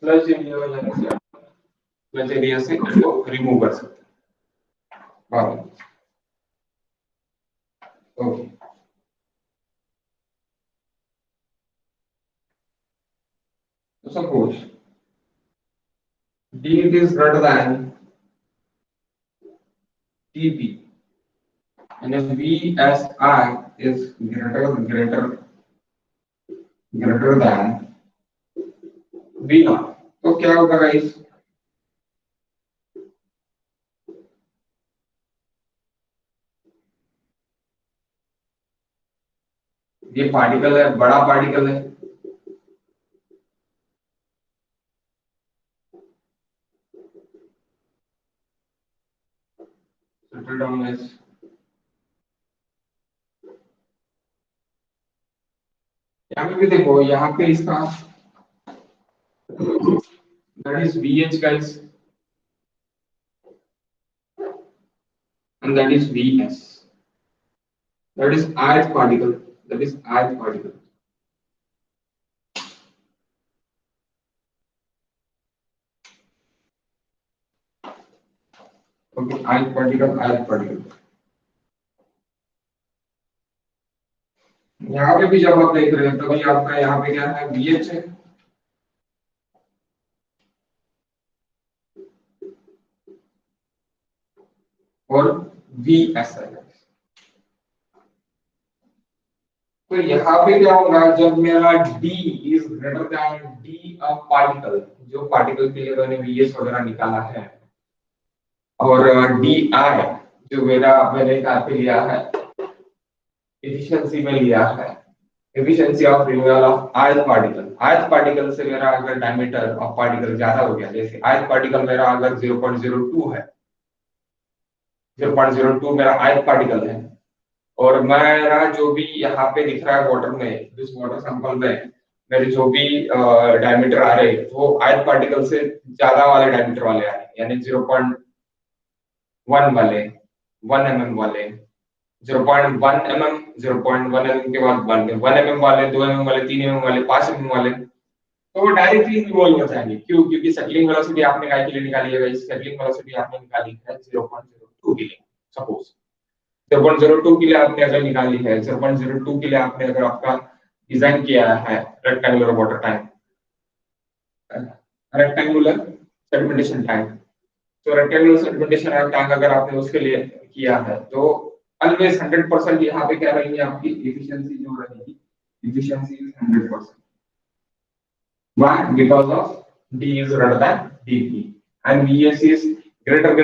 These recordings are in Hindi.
स्लज एरिया में जाने से स्लज एरिया से इसको रिमूव कर सकते हैं। ओके, तो suppose d is greater than dp and if vsi is greater than v naught, तो क्या होगा गाइस? ये पार्टिकल है, बड़ा पार्टिकल है, सेटल डाउन गाइस। यहाँ पे भी देखो, यहाँ पे इसका that is vh guys and that is vs, that is ith particle, that is ith particle। Okay, ith particle। यहाँ पे भी जब आप देख रहे हो तो भाई आपका यहाँ पे क्या है, vh है और vs है। तो यहाँ पे क्या होगा, जब मेरा d is greater than d of particle, जो पार्टिकल के लिए मैंने vs वगैरह निकाला है, और di जो मैंने कहाँ पे लिया है, एफिशिएंसी में लिया है, efficiency of removal of ith particle. ith particle से मेरा अगर डायमीटर ऑफ पार्टिकल ज्यादा हो गया, जैसे ith पार्टिकल मेरा अगर 0.02 है, 0.02 मेरा ith पार्टिकल है, और मेरा जो भी यहाँ पे दिख रहा है वाटर में, इस वाटर सैंपल में मेरे जो भी डायमीटर आ रहे हैं वो ith पार्टिकल से ज्यादा वाले डायमीटर वाले आ रहे हैं, यानी 0.1 वाले, 1 mm वाले, 0.1 mm, 0.1 mm के बाद 1 mm वाले, 2 mm वाले, 3 mm वाले, 5 mm वाले, तो वो डायरेक्टली इन्वॉल्व हो जाएंगे। क्यों? क्योंकि सेटलिंग वेलोसिटी आपने काय के लिए निकाली है गाइस? सेटलिंग वेलोसिटी आपने निकाली है 0.02 के लिए। सपोज 0.02 के लिए आपने अगर निकाली है, 0.02 के लिए आपने अगर आपका डिजाइन किया है rectangular water tank, rectangular sedimentation tank, तो रेक्टेंगुलर सेडिमेंटेशन टैंक अगर आपने उसके लिए किया है, तो ऑलवेज 100% यहाँ पे क्या रहेगी आपकी एफिशिएंसी जो रहेगी, efficiency is 100%। Why? Because of d is greater than dp and vs is greater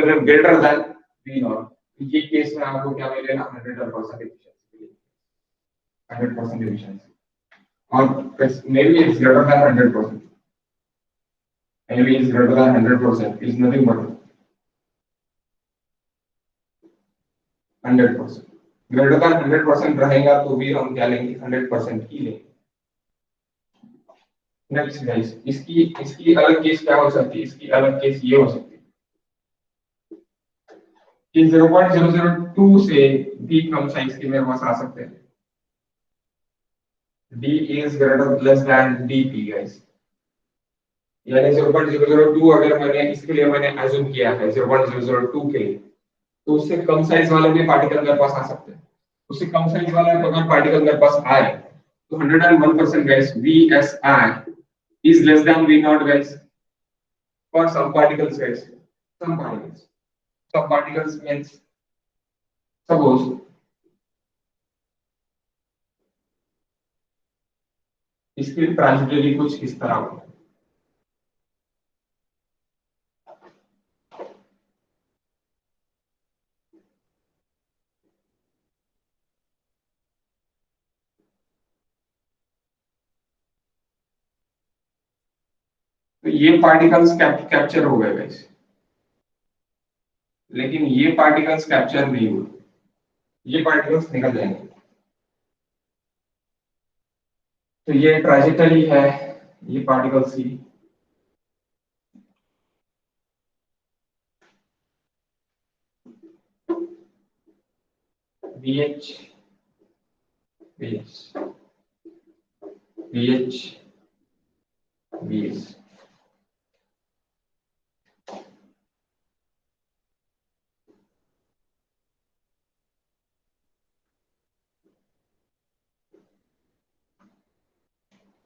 than v naught। ये केस में आपको क्या मिलेगा? 100% एफिशिएंसी, 100% एफिशिएंसी। और maybe it's greater than 100%, maybe it's greater than 100% is nothing but 100%। Greater than 100% रहेगा तो भी हम क्या लेंगे? 100% ही लेंगे। नेक्स्ट गाइस, इसकी इसकी अलग केस क्या हो सकती है? इसकी अलग केस ये हो सकती है कि 0.002 से भी कम साइज के मेरे पास आ सकते हैं। d is greater less than dp guys, यानी 0.002 अगर मैंने इसके लिए मैंने अज्यूम किया है 0.002 के लिए, तो उससे कम साइज वाले भी पार्टिकल मेरे पास आ सकते हैं। उससे कम साइज वाला अगर पार्टिकल मेरे पास आए तो 101% guys vsi is less than v naught guys for some particles guys, some particles means suppose इसकी ट्रांजिटरी कुछ इस तरह हो, तो ये पार्टिकल्स कैप्चर हो गए गाइस, लेकिन ये पार्टिकल्स कैप्चर नहीं हुए, ये पार्टिकल्स निकल जाएंगे। तो ये ट्रांजिटरी है ये पार्टिकल्स की, VH VH VH VS,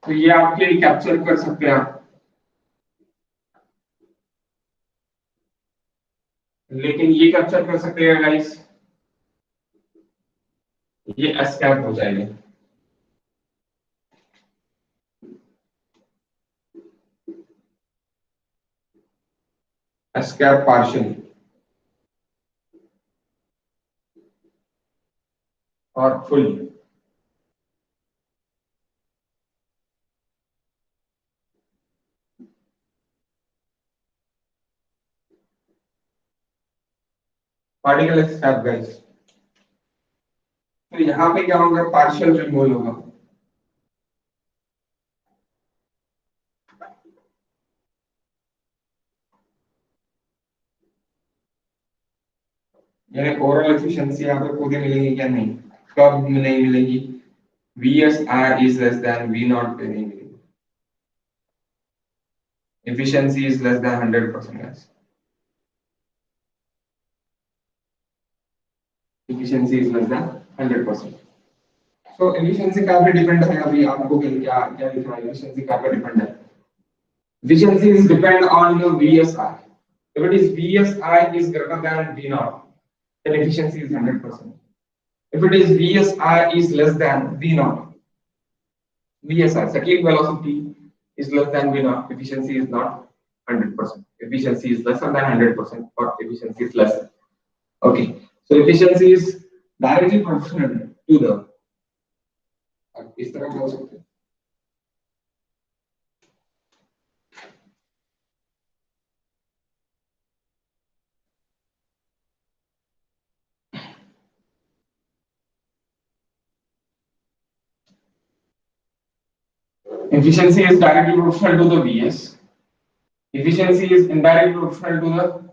तो ये आपके कैप्चर कर सकते हैं आप, लेकिन ये कैप्चर कर सकते हैं गाइस, ये एस कैप हो जाएगा। एस कैप पार्शियल और full. Particle S cap guys. तो यहाँ पे क्या होगा, पार्शियल रिमूवल होगा। यानी ओवरऑल एफिशिएंसी यहाँ पे पूरी मिलेगी क्या, नहीं, कब नहीं मिलेगी, VSR is less than V naught पे नहीं मिलेगी, efficiency is less than 100% guys, efficiency is less than 100%। so efficiency का पे डिपेंड है, अभी आपको क्या क्या लिखना है, efficiency का पे डिपेंड है, efficiency is depend on your VSI, if it is VSI is greater than V naught then efficiency is 100%, if it is VSI is less than V naught, VSI cyclic velocity is less than V naught, efficiency is not 100%, efficiency is lesser than 100% or efficiency is less, okay, so efficiency is directly proportional to the, इस तरह बोल सकते हैं, efficiency is directly proportional to the VS, efficiency is indirectly proportional to the,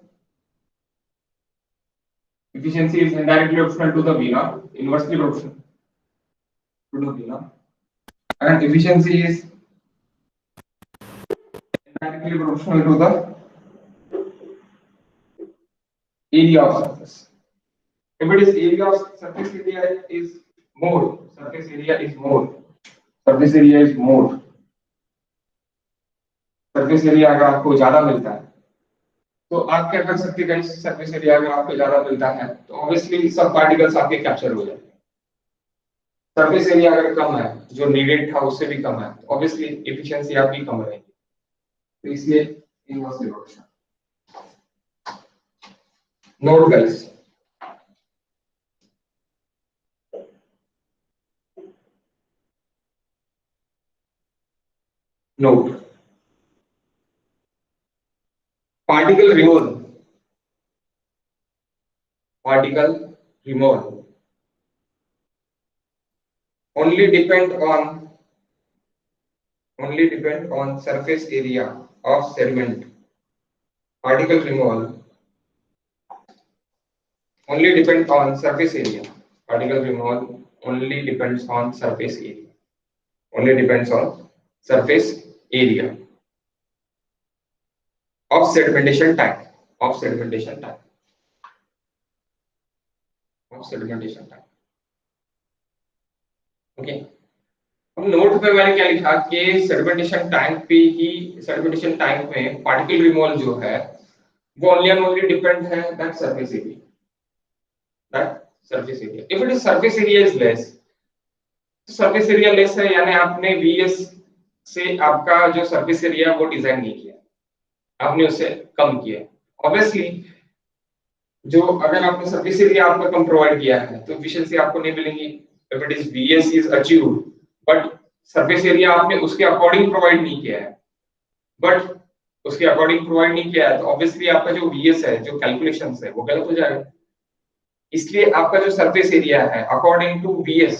efficiency is indirectly proportional to the V naught, inversely proportional to the V naught, and efficiency is indirectly proportional to the area of surface. If it is area of surface area is more, surface area is more, surface area is more, surface area अगर आपको ज्यादा मिलता है तो आप क्या कर सकते हैं, सरफेस एरिया अगर आपको ज्यादा मिलता है तो ऑब्वियसली सब पार्टिकल्स आपके कैप्चर हो जाएंगे, सरफेस एरिया अगर कम है, जो नीडेड था उससे भी कम है, तो ऑब्वियसली एफिशिएंसी आपकी कम रहेगी, तो इसलिए inverse reverse note guys, note particle removal, particle removal only depend on surface area of sediment, particle removal only depend on surface area, particle removal only depends on surface area, only depends on surface area of sedimentation time, of sedimentation time, of sedimentation time, okay। अब नोट पे मैंने क्या लिखा कि सेडिमेंटेशन टैंक पे ही, सेडिमेंटेशन टैंक में पार्टिकल रिमूवल जो है वो ओनली एंड ओनली डिपेंड है that surface area, that surface area, if it is surface area is less, surface area less है यानी आपने VS से आपका जो सरफेस एरिया वो डिजाइन नहीं किया, आपने उससे कम किया, ऑब्वियसली जो अगर आपने सरफेस एरिया आपका कम प्रोवाइड किया है तो एफिशिएंसी आपको नहीं मिलेगी, if it is VS is achieved but surface area आपने उसके अकॉर्डिंग प्रोवाइड नहीं किया है, बट उसके अकॉर्डिंग प्रोवाइड नहीं किया है तो ऑब्वियसली आपका जो VS है, जो कैलकुलेशंस है वो गलत हो जाएगा, इसलिए आपका जो सरफेस एरिया है अकॉर्डिंग टू VS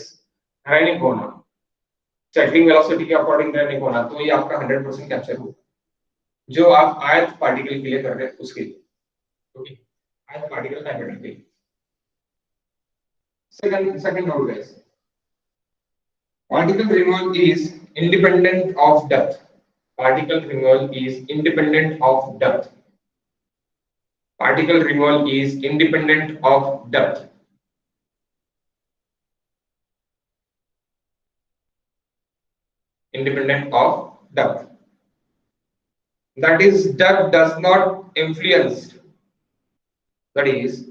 रहने को ना, सेटलिंग वेलोसिटी के अकॉर्डिंग रहने को ना, तो ये आपका 100% कैप्चर होगा जो आप आयत पार्टिकल के लिए कर रहे हैं उसके लिए, ओके, आयत पार्टिकल डायमीटर के लिए। Second note guys, particle removal is independent of depth, particle removal is independent of depth, particle removal is independent of depth, independent of depth. That is, depth does not influence. That is,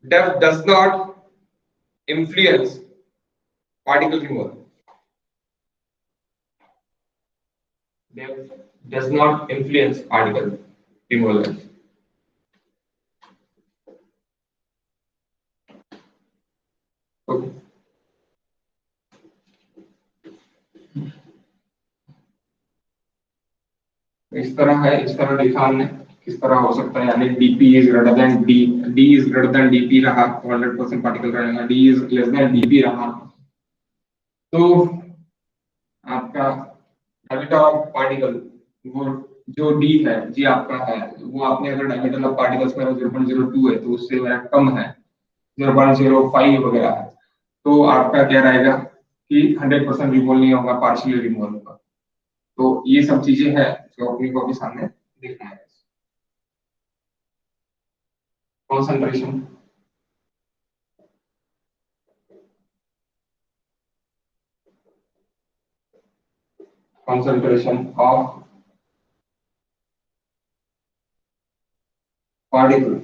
depth does not influence particle removal. Depth does not influence particle removal. Okay. इस तरह है, इस तरह लिखा हमने, किस तरह हो सकता है, यानी dp is greater than d is greater than dp रहा, 100% पार्टिकल रहेगा, d is less than dp रहा, तो आपका डायमीटर ऑफ पार्टिकल, वो जो d है, जी आपका है, वो आपने अगर डायमीटर ऑफ पार्टिकल्स में 0.02 है तो उससे मेरा कम है, 0.05 वगैरह है, तो आपका क्या रहेगा कि 100% रिमूवल नहीं होगा, पार्शियली रिमूवल होगा। तो ये सब चीजें हैं जो अपनी को भी सामने देखना है। Concentration, concentration of particle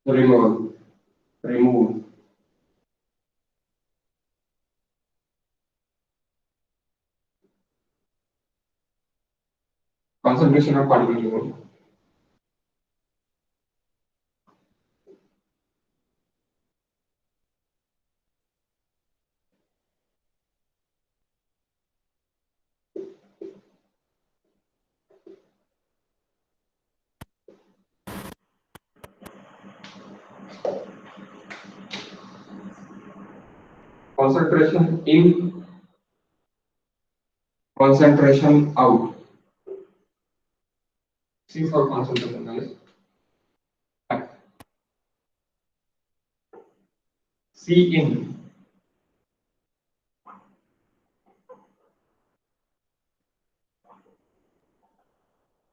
remove concentration of particle removed. Concentration in, concentration out. C for concentration, guys. C in,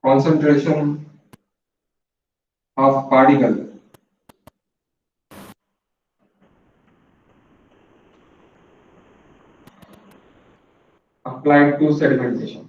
concentration of particle applied to sedimentation.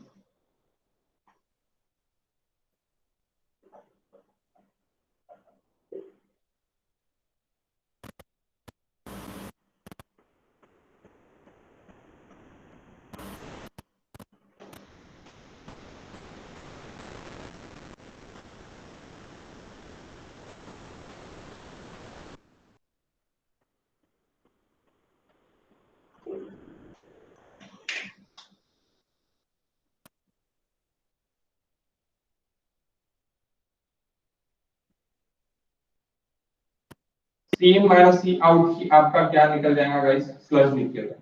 C in minus C out की आपका क्या निकल जाएगा गाइस, स्लज निकलेगा,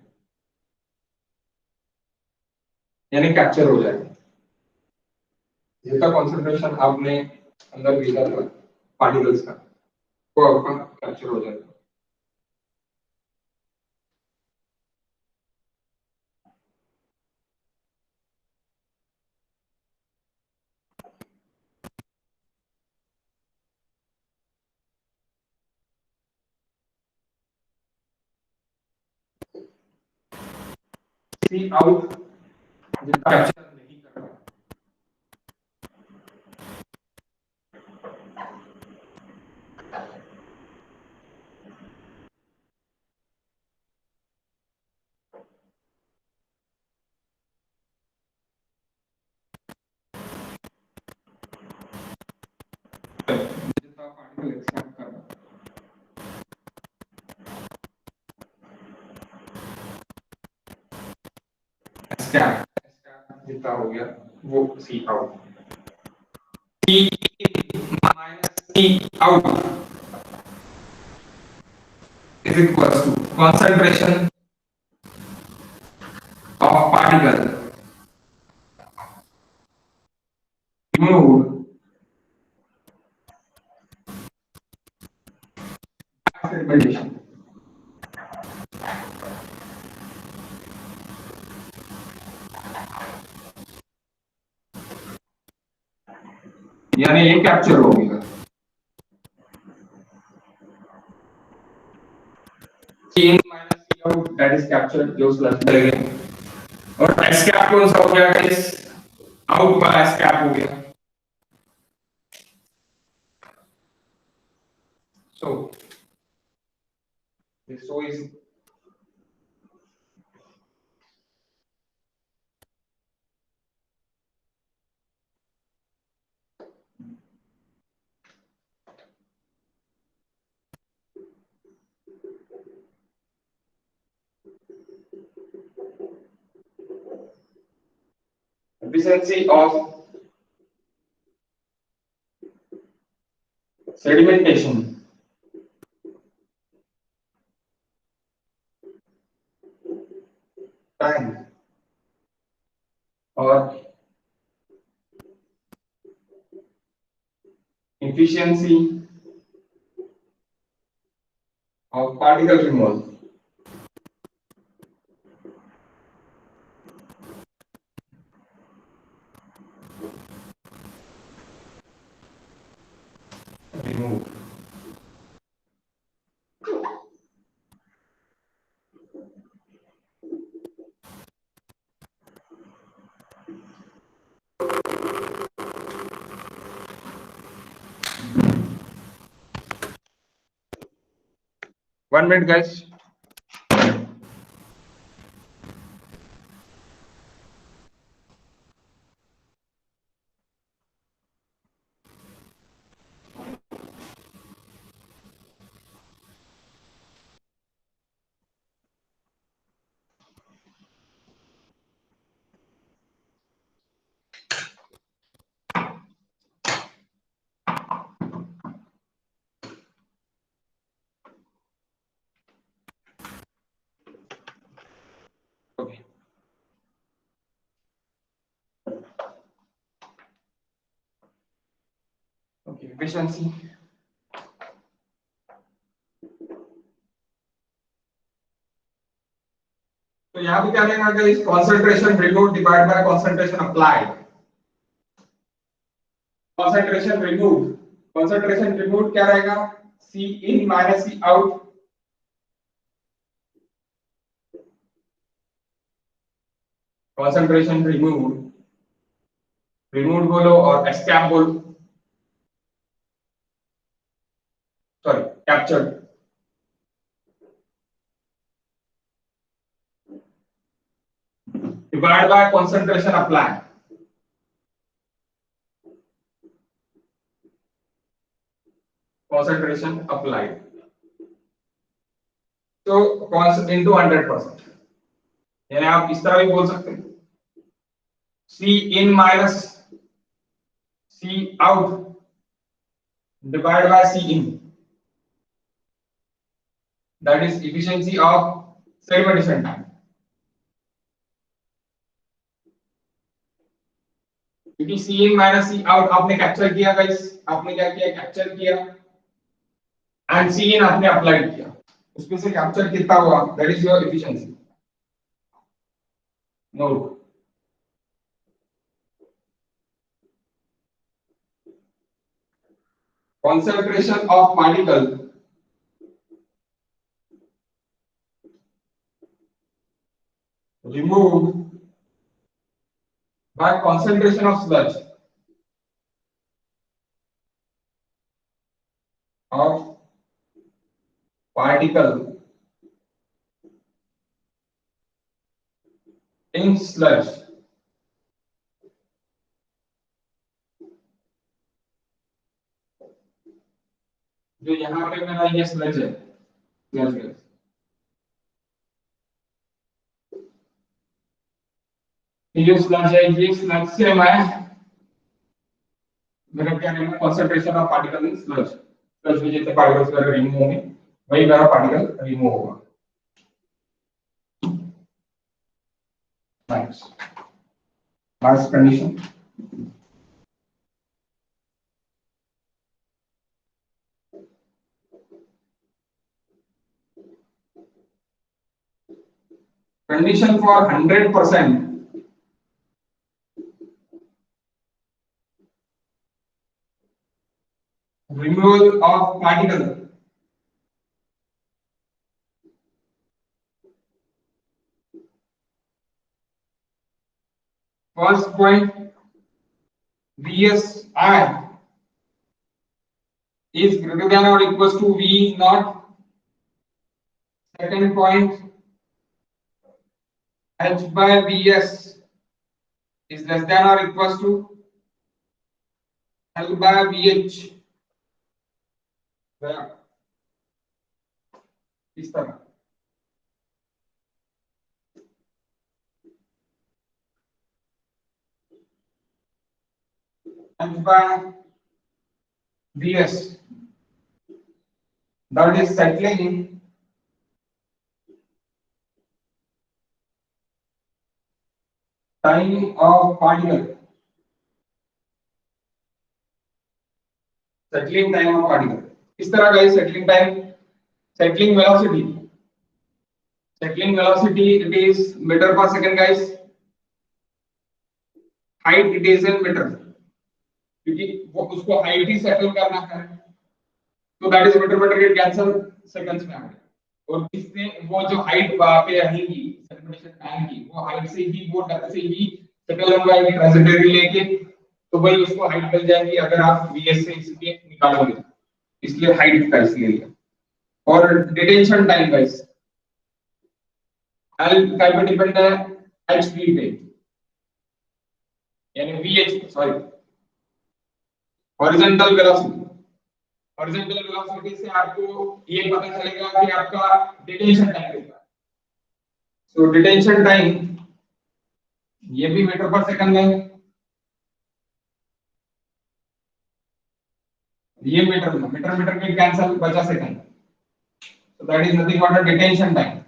यानी कैप्चर हो जाएगा। जितना कॉन्सेंट्रेशन आपने अंदर भेजा था पार्टिकल्स का, वो आपका कैप्चर हो जाएगा। सी आउट जितना कैप्चर नहीं कर रहा, जितना पार्टिकल एक्सेप्ट कर रहा, स्टैक जितना हो गया वो C out. C minus C out is equals to concentration of particle removed by sedimentation. यानी ये कैप्चर हो गया। C in minus C out that is captured जो स्लश करेंगे और S कैप कौन सा हो गया गाइस आउट का S कैप हो गया so this so is efficiency of sedimentation time or efficiency of particle removal. Remove. One minute, guys. Okay. Okay, efficiency. तो यहाँ पे क्या रहेगा guys concentration removed divided by concentration applied. Concentration removed क्या रहेगा C in minus C out concentration removed बोलो और escape बोलो sorry captured divided by concentration applied. Concentration applied. So into 100%. यानी आप इस तरह भी बोल सकते हैं C in minus C out divided by C in. That is efficiency of sedimentation time. क्योंकि C in minus C out आपने कैप्चर किया गाइस आपने क्या किया कैप्चर किया एंड C in आपने अप्लाइड किया उसमें से कैप्चर कितना हुआ that is your efficiency note concentration of particle removed by concentration of sludge of particle in sludge जो यहाँ पे मेरा ये स्लज है स्लज है ये स्लज है ये स्लज से मैं मेरा क्या रहेगा concentration of particle in sludge sludge में जितने पार्टिकल्स वगैरह रिमूव होंगे वही मेरा पार्टिकल रिमूव होगा nice last condition condition for 100% removal of particle First point, VSI is greater than or equals to V naught. Second point, H by Vs is less than or equals to L by VH. इस तरह H by Vs, that is settling time of particle. Settling time of particle. इस तरह guys, settling time, settling velocity. Settling velocity, it is meter per second guys. Height it is in meter. क्योंकि वो उसको हाइट ही सेटल करना है, तो that is metre get cancel seconds में आ गया। और इससे वो जो हाइट वहां पे रहेगी सेगमेंटेशन टाइम की, वो हाइट से ही वो डेप्थ से ही सेटल हो जाएगी ट्रांजिटरी लेके, तो भाई उसको हाइट मिल जाएगी अगर आप वीएस से इसके निकालोगे, इसलिए हाइट का इसलिए लिया। और डिटेंशन टाइम गाइस, एल का पे डिपेंड है एच वी पे, यानी VH sorry horizontal velocity. Horizontal velocity से आपको ये पता चलेगा कि आपका डिटेंशन टाइम कितना है। सो डिटेंशन टाइम ये भी मीटर पर सेकंड है, ये मीटर में, मीटर मीटर के कैंसिल बचा second, so that is nothing but detention time.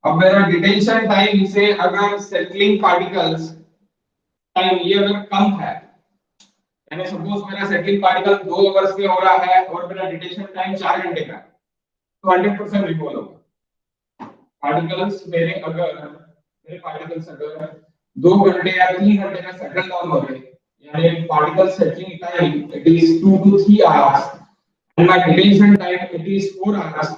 अब मेरा डिटेंशन टाइम से अगर सेटलिंग पार्टिकल्स टाइम ये अगर कम है, यानी सपोज मेरा सेटलिंग पार्टिकल 2 आवर्स पे हो रहा है और मेरा डिटेंशन टाइम 4 घंटे का है, तो 100% रिमूवल होगा। पार्टिकल्स मेरे पार्टिकल्स अगर 2 घंटे या 3 घंटे में सेटल डाउन हो गए, यानी particle settling time it is 2 to 3 hours and my detention time it is 4 hours,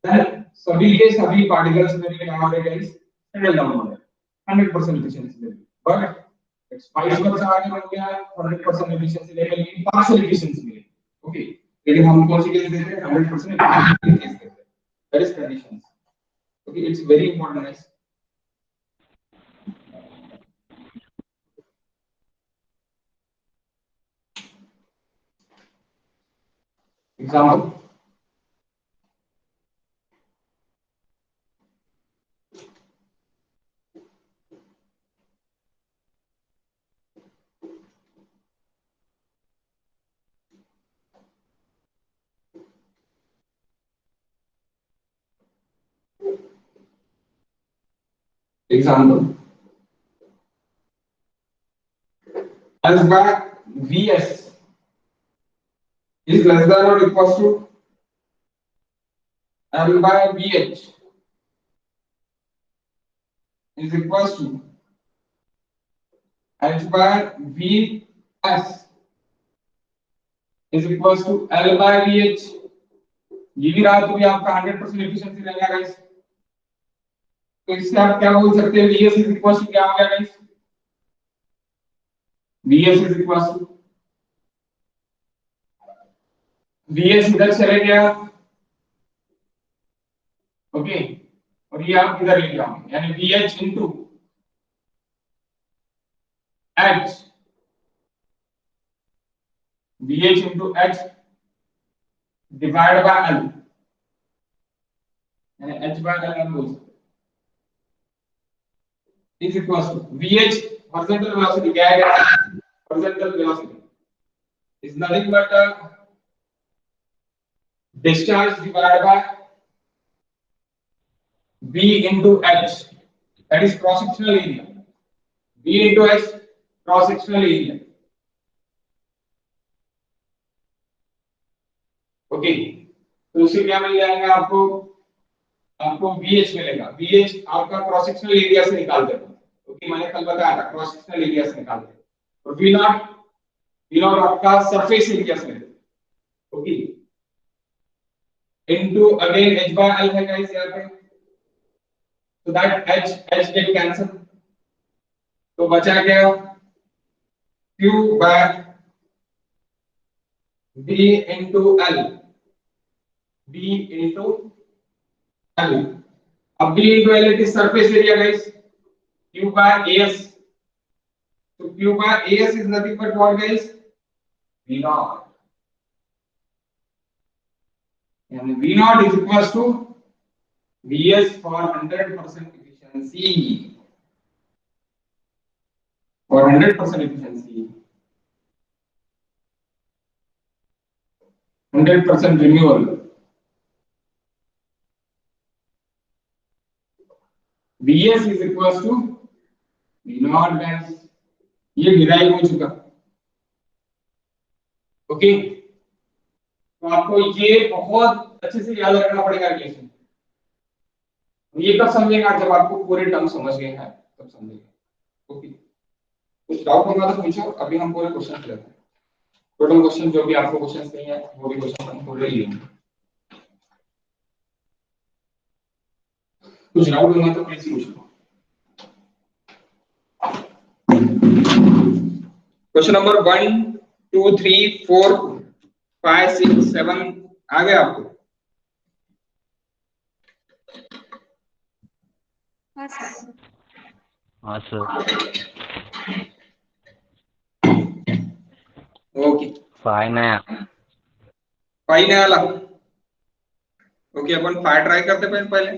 then सभी के सभी पार्टिकल्स मेरे क्या हो रहे हैं, सेटल डाउन हो रहे हैं 100% efficiency level. But spice work आगे बढ़ गया 100% efficiency level, partial efficiency level. Okay, लेकिन हम कौन सी केस देते हैं 100% एफिशिएंसी केस देते हैं, that is conditions. Okay, it's very important guys. Example, example as by vs is less than or equals to l by vh is equals to h by vs is equals to l by vh। ये भी रहा तो भी आपका 100% एफिशिएंसी रहेगा गाइस। तो इससे आप क्या बोल सकते हैं, vs is equals to क्या हो गया guys, vs is equals to vs इधर चले गया, ओके, और ये आप इधर ले जाओ, यानी vh into h, vh into h divided by l, यानी h by l हम बोल सकते हैं, is equals to vh horizontal velocity क्या है, horizontal velocity is nothing but discharge divided by v into h, that is cross sectional area, v into h cross sectional area। Okay, तो उससे क्या मिल जाएगा आपको, आपको VH मिलेगा। VH आपका क्रॉस सेक्शनल एरिया से निकालते हैं, ओके, मैंने कल बताया था क्रॉस सेक्शनल एरिया से निकालते हैं, और V नॉट आपका सरफेस एरिया से, okay. into again h by l है गाइस यहाँ पे, so that h get cancel, तो बचा क्या q by b into l, b into l, अब b into l it is surface area guys, q by as, so q by as is nothing but what guys, v naught, and v naught is equals to vs for 100% efficiency, for 100% efficiency, 100% renewal, vs is equals to v naught guys, ये डिराइव हो चुका। ओके, तो आपको ये बहुत अच्छे से याद रखना पड़ेगा रिलेशन। ये कब समझेगा जब आपको पूरे टर्म समझ गए हैं तब समझेगा। ओके, कुछ डाउट होगा तो पूछो, अभी हम पूरे क्वेश्चन लेते हैं। टोटल क्वेश्चन जो भी आपको क्वेश्चन नहीं है वो भी क्वेश्चन हम पूरे लेंगे। कुछ डाउट होगा तो प्लीज पूछो। क्वेश्चन नंबर 1 2 3 4 5 6 7 आ गया आपको? हाँ सर। ओके, 5 नया 5 नहीं आला। ओके, अपन 5 ट्राई करते पहले।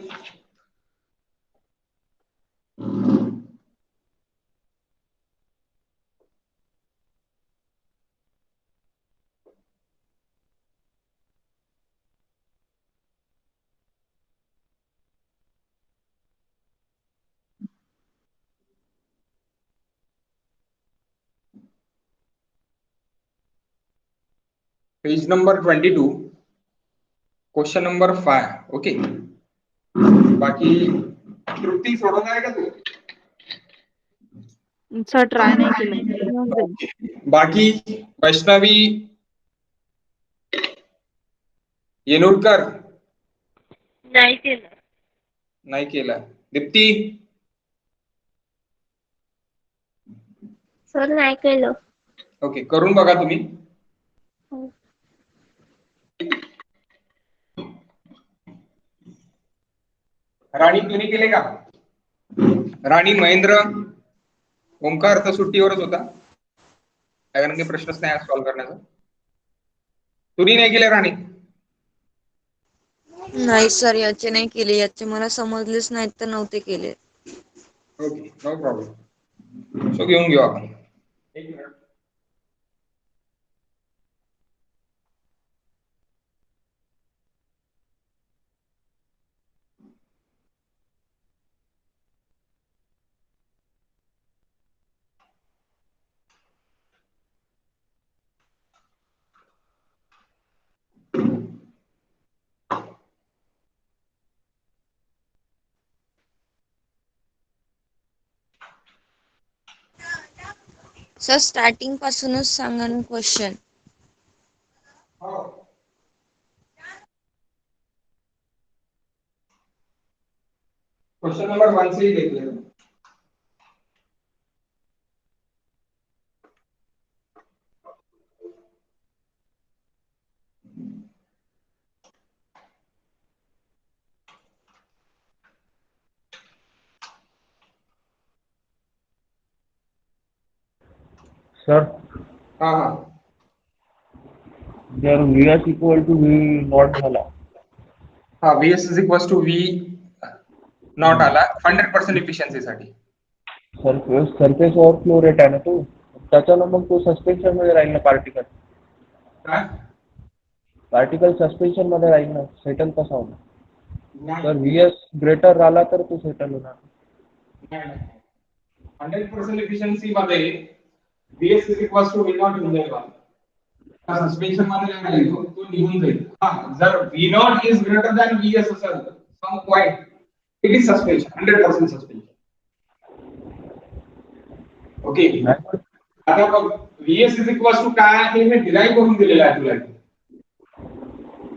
Page number 22 question number 5। Okay, बाकी तृप्ति सोडवणार आहे का तू? सर ट्राय नाही केलं। बाकी वैष्णवी येनुरकर नाही केलं। नाही केला। दीप्ती सर नाही केलं। ओके, करून बघा तुम्ही। राणी तुम्ही केले का? राणी, महेंद्र, ओंकार तर सुट्टीवरच होता कारण की प्रश्नच नाही सॉल्व्ह करण्याचा। तुम्ही नाही केले राणी? नाही सर, याचे नाही केले, याचे मला समजलेच नाहीत तर नव्हते केले। ओके, नो प्रॉब्लेम, सो घेऊन घेऊ आपण। एक मिनिट। सर स्टार्टिंग पासूनच सांगा ना क्वेश्चन। क्वेश्चन नंबर 1 से ही देख लेते हैं। सर हाँ हाँ, जर VS equal to V not झाला, हाँ VS is equal to V not आला 100% इफिशियन्सी साठी। सरफेस ओव्हरफ्लो रेट आहे ना तो, त्याच्यानं मग तो सस्पेन्शन मध्ये राहील ना, पार्टिकल सस्पेन्शन मध्ये राहील ना, सेटल कसा होणार? तर VS ग्रेटर झाला तर तो सेटल होणार। 100% इफिशियन्सी मध्ये VS is equal to V not होऊन जाईल। सस्पेन्शन मध्ये राहील तो निघून जाईल। हाँ, जर V not is greater than VS असेल तर some point it is suspension, 100% suspension. Okay, आता बघ VS इज इक्वल टू काय आहे हे डिराइव्ह करून दिलेलं आहे तुला।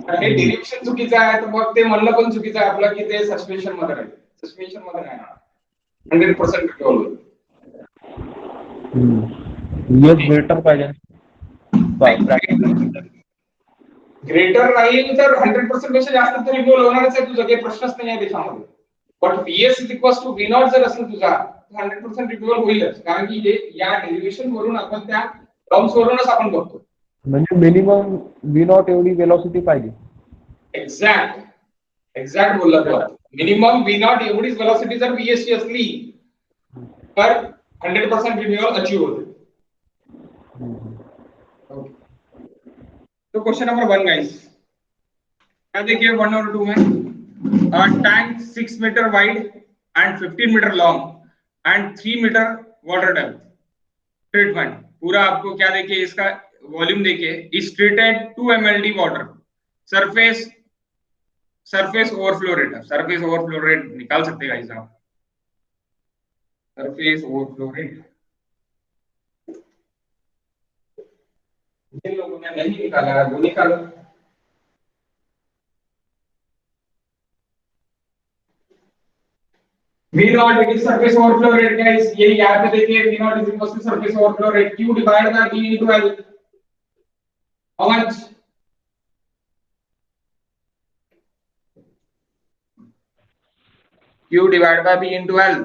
आणि डेरिव्हेशन चुकीचं आहे तर मग ते म्हणणं पण चुकीचं आहे आपलं की ते सस्पेन्शन मध्ये राहील. सस्पेन्शन मध्ये नाही ना 100% रिकॉल होईल. VS ग्रेटर पाहिजे. ग्रेटर राहील तर 100% पेक्षा जास्त तर रिकॉल होणारच आहे तुझं, काही प्रश्नच नाही आहे त्याच्यामध्ये. But VS is equal to V not जर असेल तुझा 100% रिकॉल होईलच, कारण की हे या डेरिव्हेशन वरून आपण त्या टर्म्स वरूनच आपण बघतो. म्हणजे मिनिमम V0 एवढी वेलोसिटी पाहिजे. एक्झॅक्ट बोलला तू. मिनिमम V0 एवढीच वेलोसिटी जर VS ची असली तर 100% रिन्यूअल अचीव होते. तो क्वेश्चन नंबर 1 गाइस, क्या देखिए 1 और 2 में a tank 6 metre wide and 15 metre long and 3 metre water depth treatment, पूरा आपको क्या देखिए इसका वॉल्यूम देखिए, is treated 2 mld water, surface overflow rate, surface overflow rate निकाल सकते हैं गाइस आप, सरफेस ओवरफ्लो रेट जिन लोगों ने नहीं निकाला है वो निकालो. V naught it is surface overflow rate guys, ये यहाँ पे देखिए V naught is equal to surface overflow rate Q divided by V into L. How much? Q divided by V into L.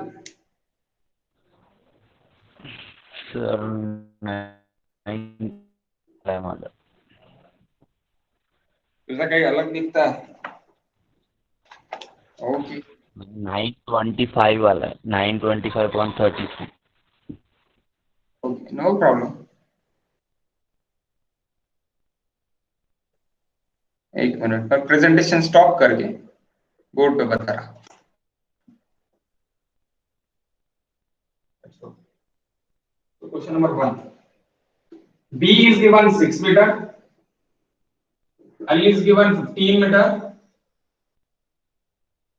Sir नहीं है मला. तुझा काही अलग दिखता है. ओके 925 वाला है, 925.33. Okay no problem. एक मिनट पर प्रेजेंटेशन स्टॉप करके बोर्ड पे बता रहा. तो question number 1, B is given 6 meter, L is given 15 meter,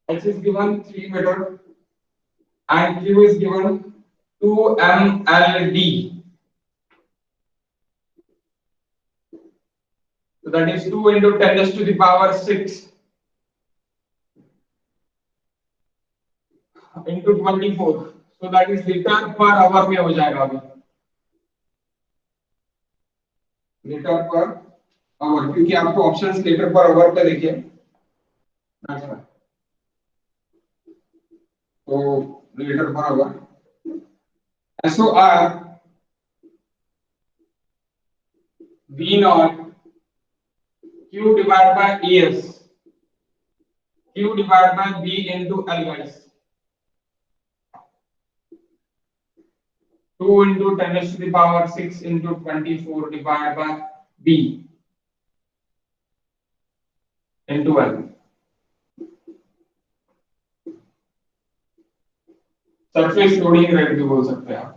H is given 3 meter and Q is given 2 mld. So that is 2 into 10 raised to the power 6 into 24. So that is litre पर आवर में हो जाएगा अभी, लीटर पर आवर, क्योंकि आपको ऑप्शंस लीटर पर आवर पे देखिए. अच्छा तो लीटर पर our, SOR V naught Q divided by ES, Q divided by B into L guys, 2 into 10 raised to the power 6 into 24 divided by B into L. Surface loading rate भी बोल सकते हैं आप.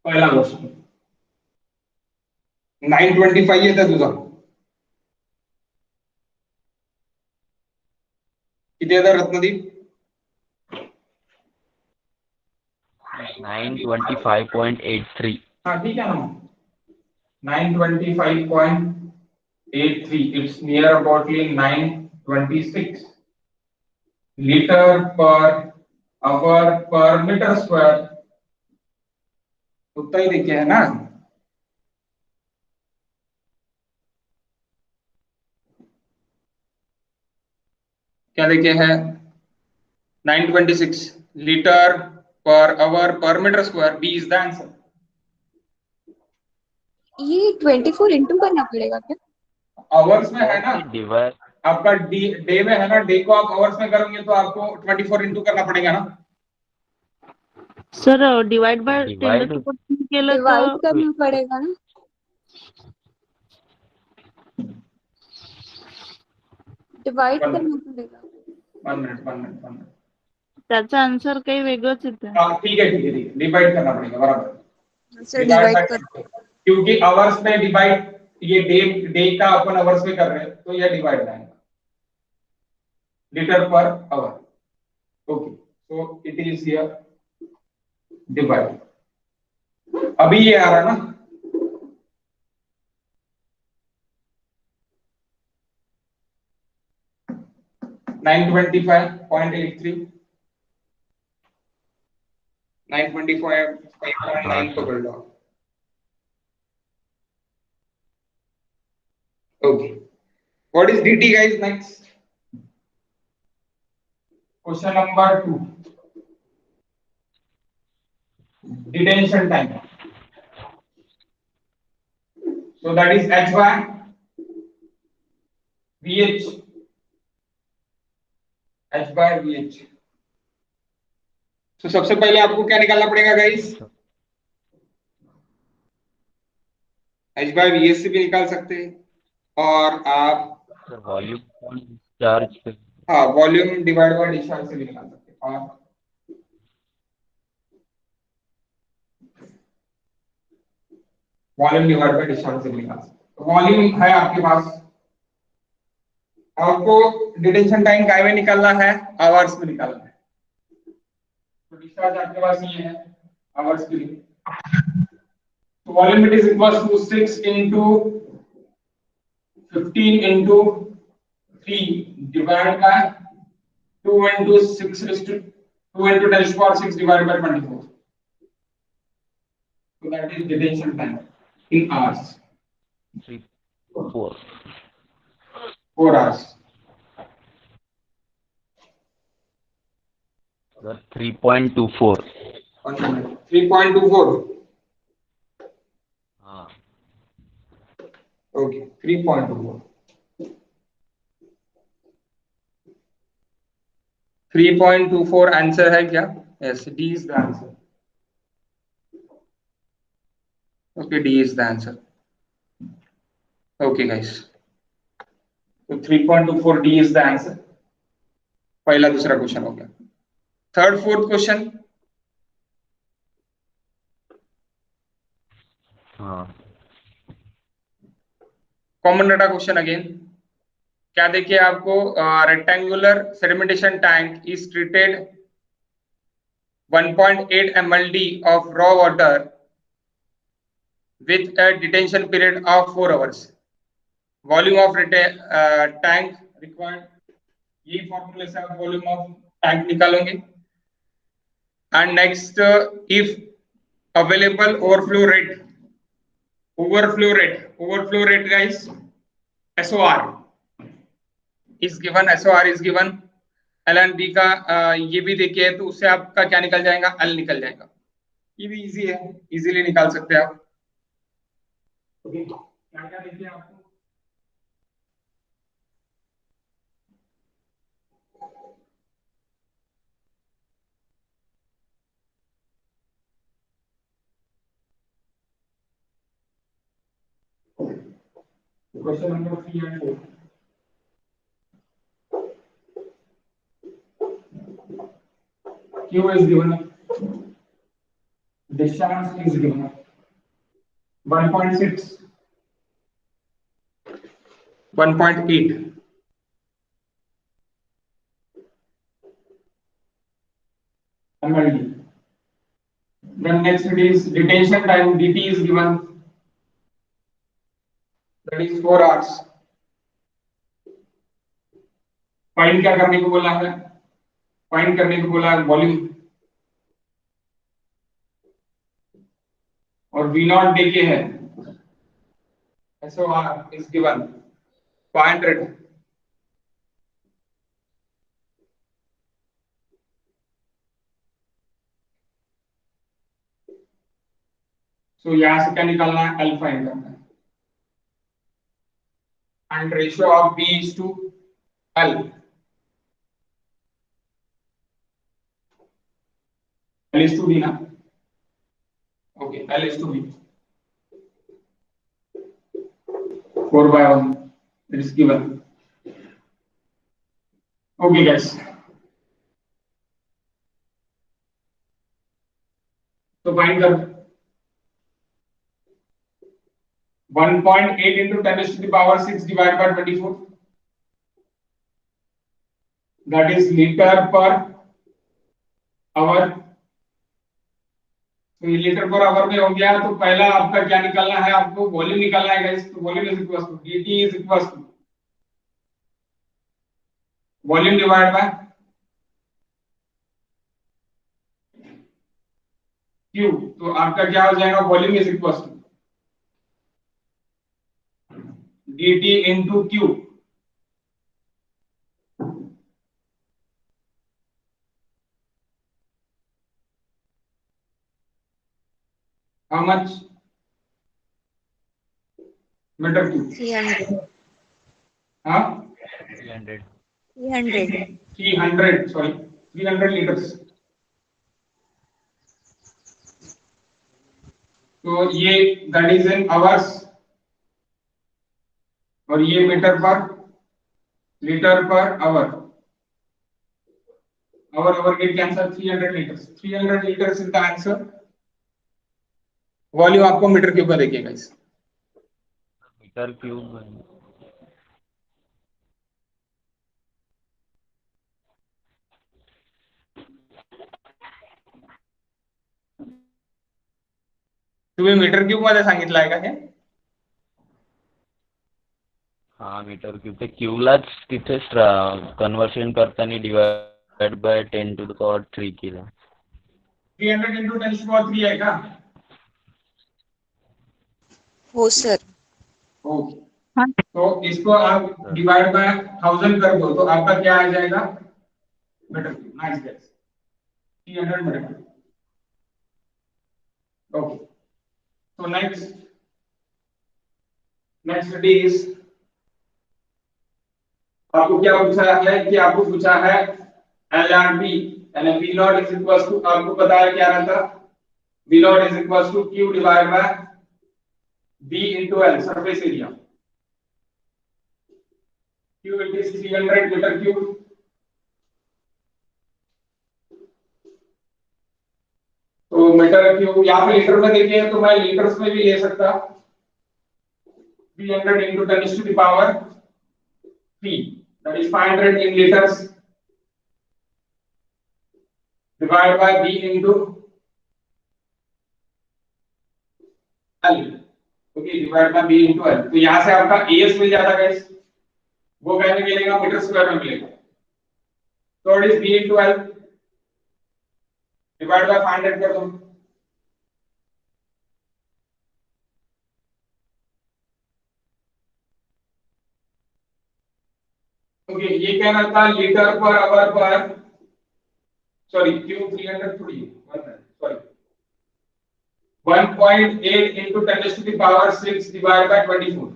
पहला क्वेश्चन 925 येतं तुझा, किती येतं रत्नदीप? 925.83. हाँ ठीक है ना, 925.83, it's near aboutly 926 liter per hour per meter square. उतना ही देखिए है ना. क्या देखे है 926 लीटर पर आवर पर metre square. B is the answer. ये 24 इंटू करना पड़ेगा क्या? आवर्स में है ना डिवाइड आपका, डे में है ना, डे को आप आवर्स में करोगे तो आपको 24 इंटू करना पड़ेगा ना. सर डिवाइड बाय 10 डिवाइड केलं डिवाइड तर करना पड़ेगा ना. डिवाइड करना पड़ेगा. 1 मिनट. त्याचा आन्सर काही वेगळंच येतं. ठीक है डिवाइड करना पड़ेगा, बराबर. सर डिवाइड कर, क्योंकि आवर्स में डिवाइड, ये डे का अपन आवर्स में कर रहे हैं तो ये डिवाइड आएगा लीटर पर hour. Okay so it is here divide. अभी ये आ रहा ना, $925.83, 925.9 पकड़ लो। Okay, what is dt guys? Next question number 2, detention time. So that is h by vh, h by vh. तो सबसे पहले आपको क्या निकालना पड़ेगा गाइस? h by vh से भी निकाल सकते हैं, और आप वॉल्यूम चार्ज पे हाँ वॉल्यूम डिवाइड बाय डिस्टेंस से भी निकाल सकते हैं, और वॉल्यूम डिवाइड बाय डिस्टेंस से भी निकाल सकते हैं। वॉल्यूम है आपके पास, आपको डिटेंशन टाइम काय में निकालना है? आवर्स में निकालना है। तो डिस्चार्ज आपके पास ये है आवर्स के लिए, तो volume it is equal to 6 into 15 into 3 divided by 2 into 6 raised to 2 into 10 to the power 6 divided by 24. So that is detention time in hours. 4 hours. Sir 3.24. 3.24. हाँ Okay, 3.24. 3.24 आंसर है क्या? Yes, D is the answer. Okay, D is the answer. Okay guys, so 3.24 D is the answer. पहला दूसरा क्वेश्चन हो गया। थर्ड फोर्थ क्वेश्चन, हाँ कॉमन डाटा क्वेश्चन अगेन। क्या देखिए आपको, rectangular sedimentation tank is treated 1.8 mld of raw water with a detention period of 4 hours. Volume of tank required, ये फॉर्मूले से आप वॉल्यूम ऑफ टैंक निकालोगे। And next, if available overflow rate guys, SOR is given, SOR is given, LNB का ये भी देखिए, तो उससे आपका क्या निकल जाएगा? L निकल जाएगा। ये भी इजी है, इजीली निकाल सकते हैं आप। ओके, क्या क्या देखिए आपको, question number 3 and 4, Q is given, discharge is given 1.6, 1.8, mld. Then next it is detention time, dt is given, that is 4 hours. Find क्या करने को बोला है? फाइंड करने को बोला है वॉल्यूम, और V नॉट देखे है, SOR is given 500. So यहां से क्या निकालना है? L फाइंड करना है, and ratio of B is to L. L is to B ना? Okay, L is to B. 4/1 it is given. Okay guys, तो फाइंड कर 1.8 into 10 to the power 6 divided by 24, that is liter per hour. तो ये लीटर पर आवर में हो गया। तो पहला आपका क्या निकालना है, आपको वॉल्यूम निकालना है गाइस। तो volume is equal to dt is equal to volume divide by Q. तो आपका क्या हो जाएगा, volume is equal to dt into Q. How much, metre cube. 300 हाँ 300. 300 300 सॉरी 300 लीटर्स। तो ये दैट इज इन आवर्स और ये मीटर पर, लीटर पर hour. Hour get answer 300 litres. 300 litres is the answer. Volume आपको मीटर क्यूब में देखिएगा इस मीटर क्यूब. तुम्ही मीटर क्यूब मध्ये सांगितलं आहे का हे? हा मीटर क्यूब. ते क्यूलाच तिथे कन्वर्शन करताना divide by 10 to the power 3 केलं. 300 इंटू 10⁻³ आहे का? हो सर. ओके, हाँ तो इसको आप डिवाइड बाय 1000 कर दो तो आपका क्या आ जाएगा, metre cube. Nice guys, 300 metre cube. Okay, तो नेक्स्ट इज आपको क्या पूछा है कि आपको पूछा है LRP यानी V not is equal to, आपको पता है क्या रहता, V not is equal to Q divide by B into L surface area. Q it is 300 metre cube. तो मीटर क्यूब यहाँ पे लीटर में देखिए तो मैं लीटर्स में भी ले सकता, 300 into 10 to the power 3, that is 500 in liters divided by B into L, okay, divided by B into L। तो यहाँ से आपका AS मिल जाता गाइस, वो कैसे मिलेगा, मीटर स्क्वायर में मिलेगा। तो it is B into L divide by 500 कर दो। ओके, ये क्या रहता है, लीटर पर आवर पर, सॉरी क्यू 300 थोड़ी sorry 1.8 into 10 to the power 6 divided by 24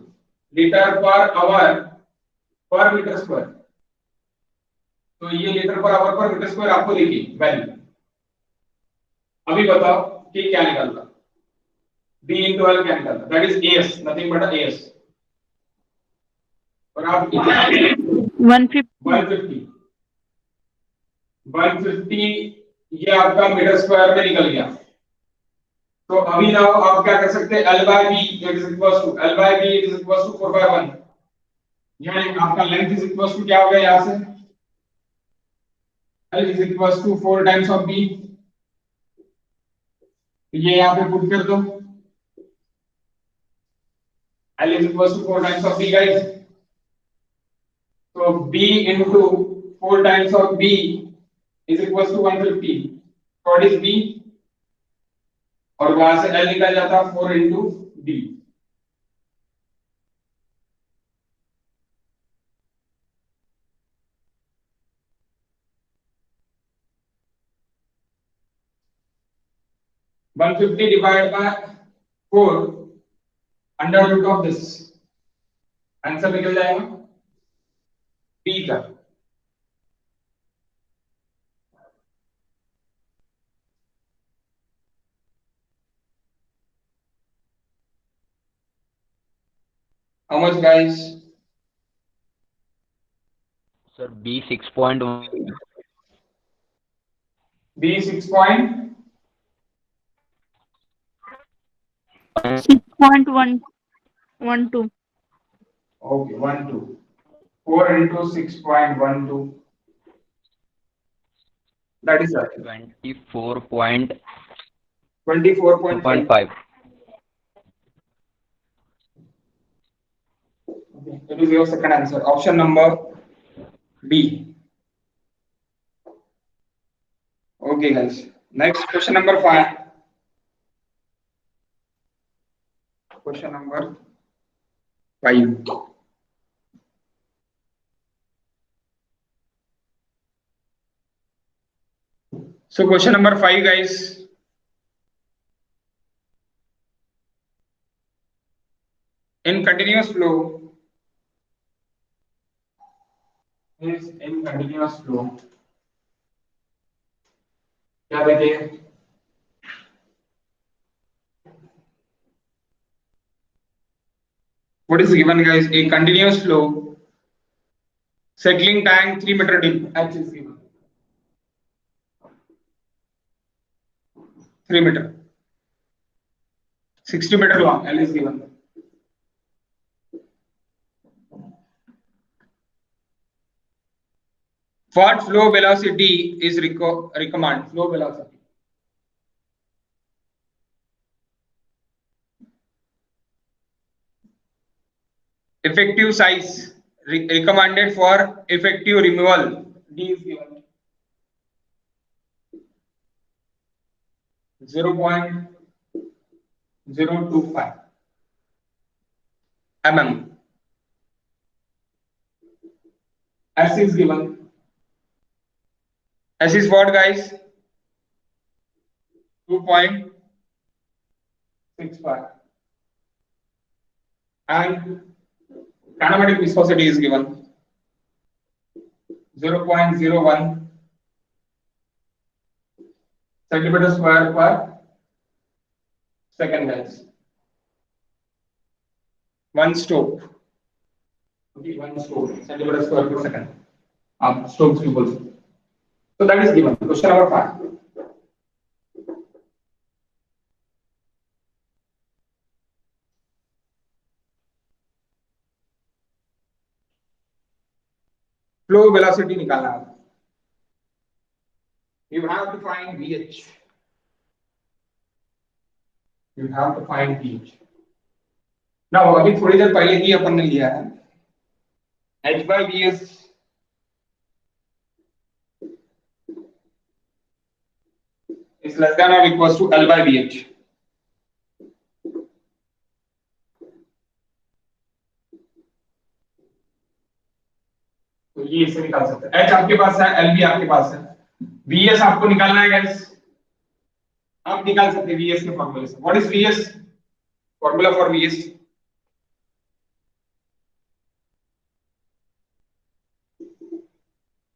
litre पर आवर पर मीटर स्क्वायर। तो ये लीटर पर आवर पर मीटर स्क्वायर आपको देखिए वैल्यू। अभी बताओ कि क्या निकलता, B into L क्या निकलता, that is AS, nothing but AS। और आप 150 150 ये आपका मीटर स्क्वायर में निकल गया। तो अभी ना आप क्या कर सकते हैं, L by B is equal to L by B is equal to 4/1, यानी आपका लेंथ इज इक्वल टू क्या हो गया, यहां से L is equal to 4 times of B। ये यहां पे पुट कर दो, L is equal to 4 times of B guys. तो B into 4 times of B is equals to 150, what is B, और वहां से L निकल जाता 4 into D। One 150 divide by 4 under root of this, answer निकल जाएगा B का। How much guys? Sir, B 6.1. B 6.12, 6.112. okay 12, 4 into 6.12, that is 24 point 24.5. 2.5. Okay, that is your second answer. Option number B. Okay, guys. Next question number 5. Question number 5. So question number 5, guys. In continuous flow, क्या देखिए, what is given, guys? A continuous flow, settling tank 3 meter deep, H is given. 3 meter, 60 meter long, L is given. What flow velocity is recommended? Flow velocity. Effective size recommended for effective removal, D is given. 0.025 mm. S is given. S is what, guys? 2.65. And kinematic viscosity is given. 0.01 centimeter square per second, guys. One stroke. Okay, one stroke, centimeter square per second. Strokes equals. So that is given. Question number 5. Flow velocity निकालना है. You have to find VH. You have to find VH. Now अभी थोड़ी देर पहले ही अपन ने लिया है. H by VS is less than or equals to L by VH. तो ये इससे निकाल सकते हैं. H आपके पास है, L भी आपके पास है. VS आपको निकालना है, गाइस. आप निकाल सकते हैं VS के फॉर्मूले से. What is VS? Formula for VS?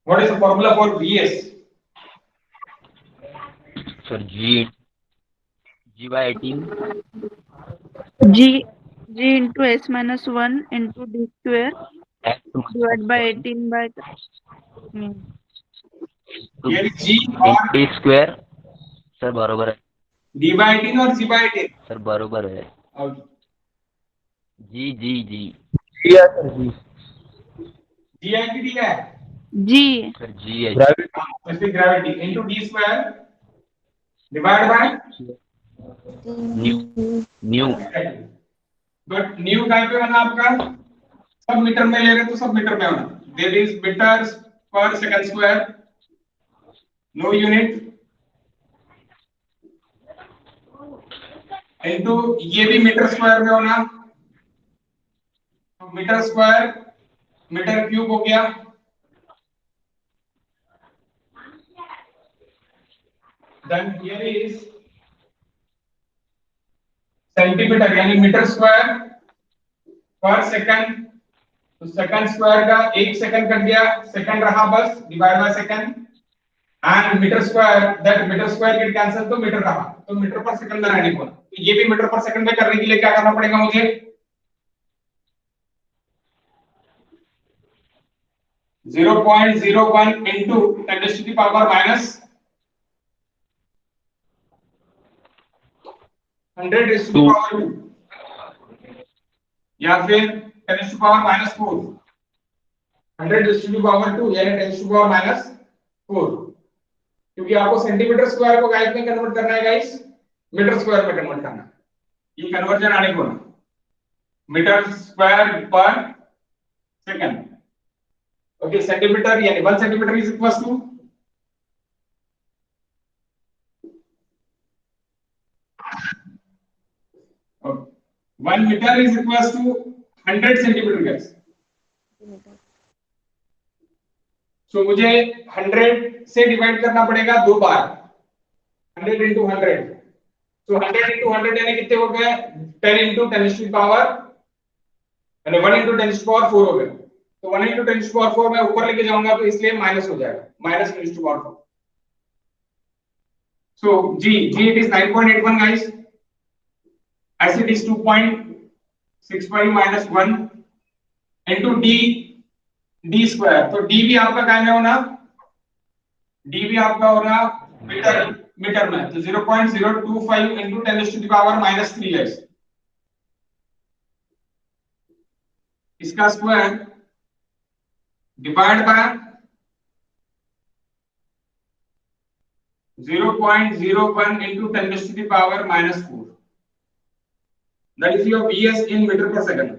What is the formula for VS? Sir, G by 18. G into S minus 1 into D square divided by 18 by ये G और D square. सर बरोबर है. D by 18 और G by 18. सर बरोबर है. और G. G है सर, G. G है कि D है? G. सर G है. Gravity. Specific gravity into D square divided by New. But new कहाँ पे बना आपका? सब मीटर में ले रहे तो सब मीटर में होना. There is meters per second square. No unit. into ये भी मीटर स्क्वायर में होना. मीटर स्क्वायर मीटर क्यूब हो गया. Then here is सेंटीमीटर यानी मीटर स्क्वायर पर सेकंड. तो सेकंड स्क्वायर का 1 सेकंड कट गया, सेकंड रहा बस, divide by second. And metre square, that metre square get cancel, तो मीटर रहा. तो मीटर पर सेकंड में रहने को. तो ये भी मीटर पर सेकंड में करने के लिए क्या करना पड़ेगा मुझे? 0.01 into 10 to the power minus 100 to the power 2 या फिर 10 to the power minus 4. 100 to the power 2 यानी 10 to the power minus 4. क्योंकि आपको सेंटीमीटर स्क्वायर को गाइस में कन्वर्ट करना है, गाइस. मीटर स्क्वायर में कन्वर्ट करना, ये कन्वर्जन आने को ना, मीटर स्क्वायर पर सेकंड। ओके, सेंटीमीटर यानी 1 centimetre is equal to 1 metre is equal to 100 centimetre guys. So मुझे 100 से डिवाइड करना पड़ेगा 2 बार, 100 into 100। तो 100 into 100 यानी कितने हो गए, 10 into 10 to the power, यानी 1 into 10 to the power 4 हो गए। तो 1 into 10 to the power 4 मैं ऊपर लेके जाऊंगा तो इसलिए माइनस हो जाएगा, minus 10 to the power 4। So G it is 9.81 guys, as it is 2.65 minus 1 into D square। तो D भी आपका क्या में होना, D भी आपका होना मीटर में, तो 0.025 into 10 to the power minus 3 है। इसका square divide by 0.01 into 10 to the power minus 4, that is your Vs in meter per second।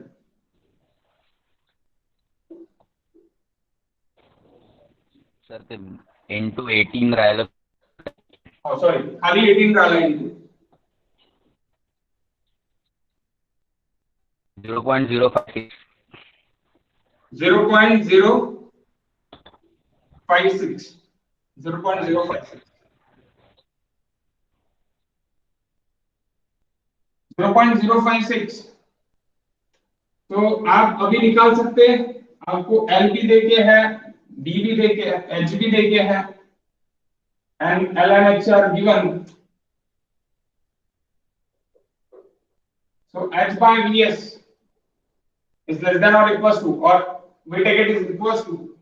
Sir ते into 18 राहिलं, सॉरी खाली 18 राहिला into 0.056 0.056 0.056। तो आप अभी निकाल सकते हैं, आपको L भी देके है, D भी देके है, H भी देके है, and L and H are given। So H by Vs is less than or equals to, or we take it is equals to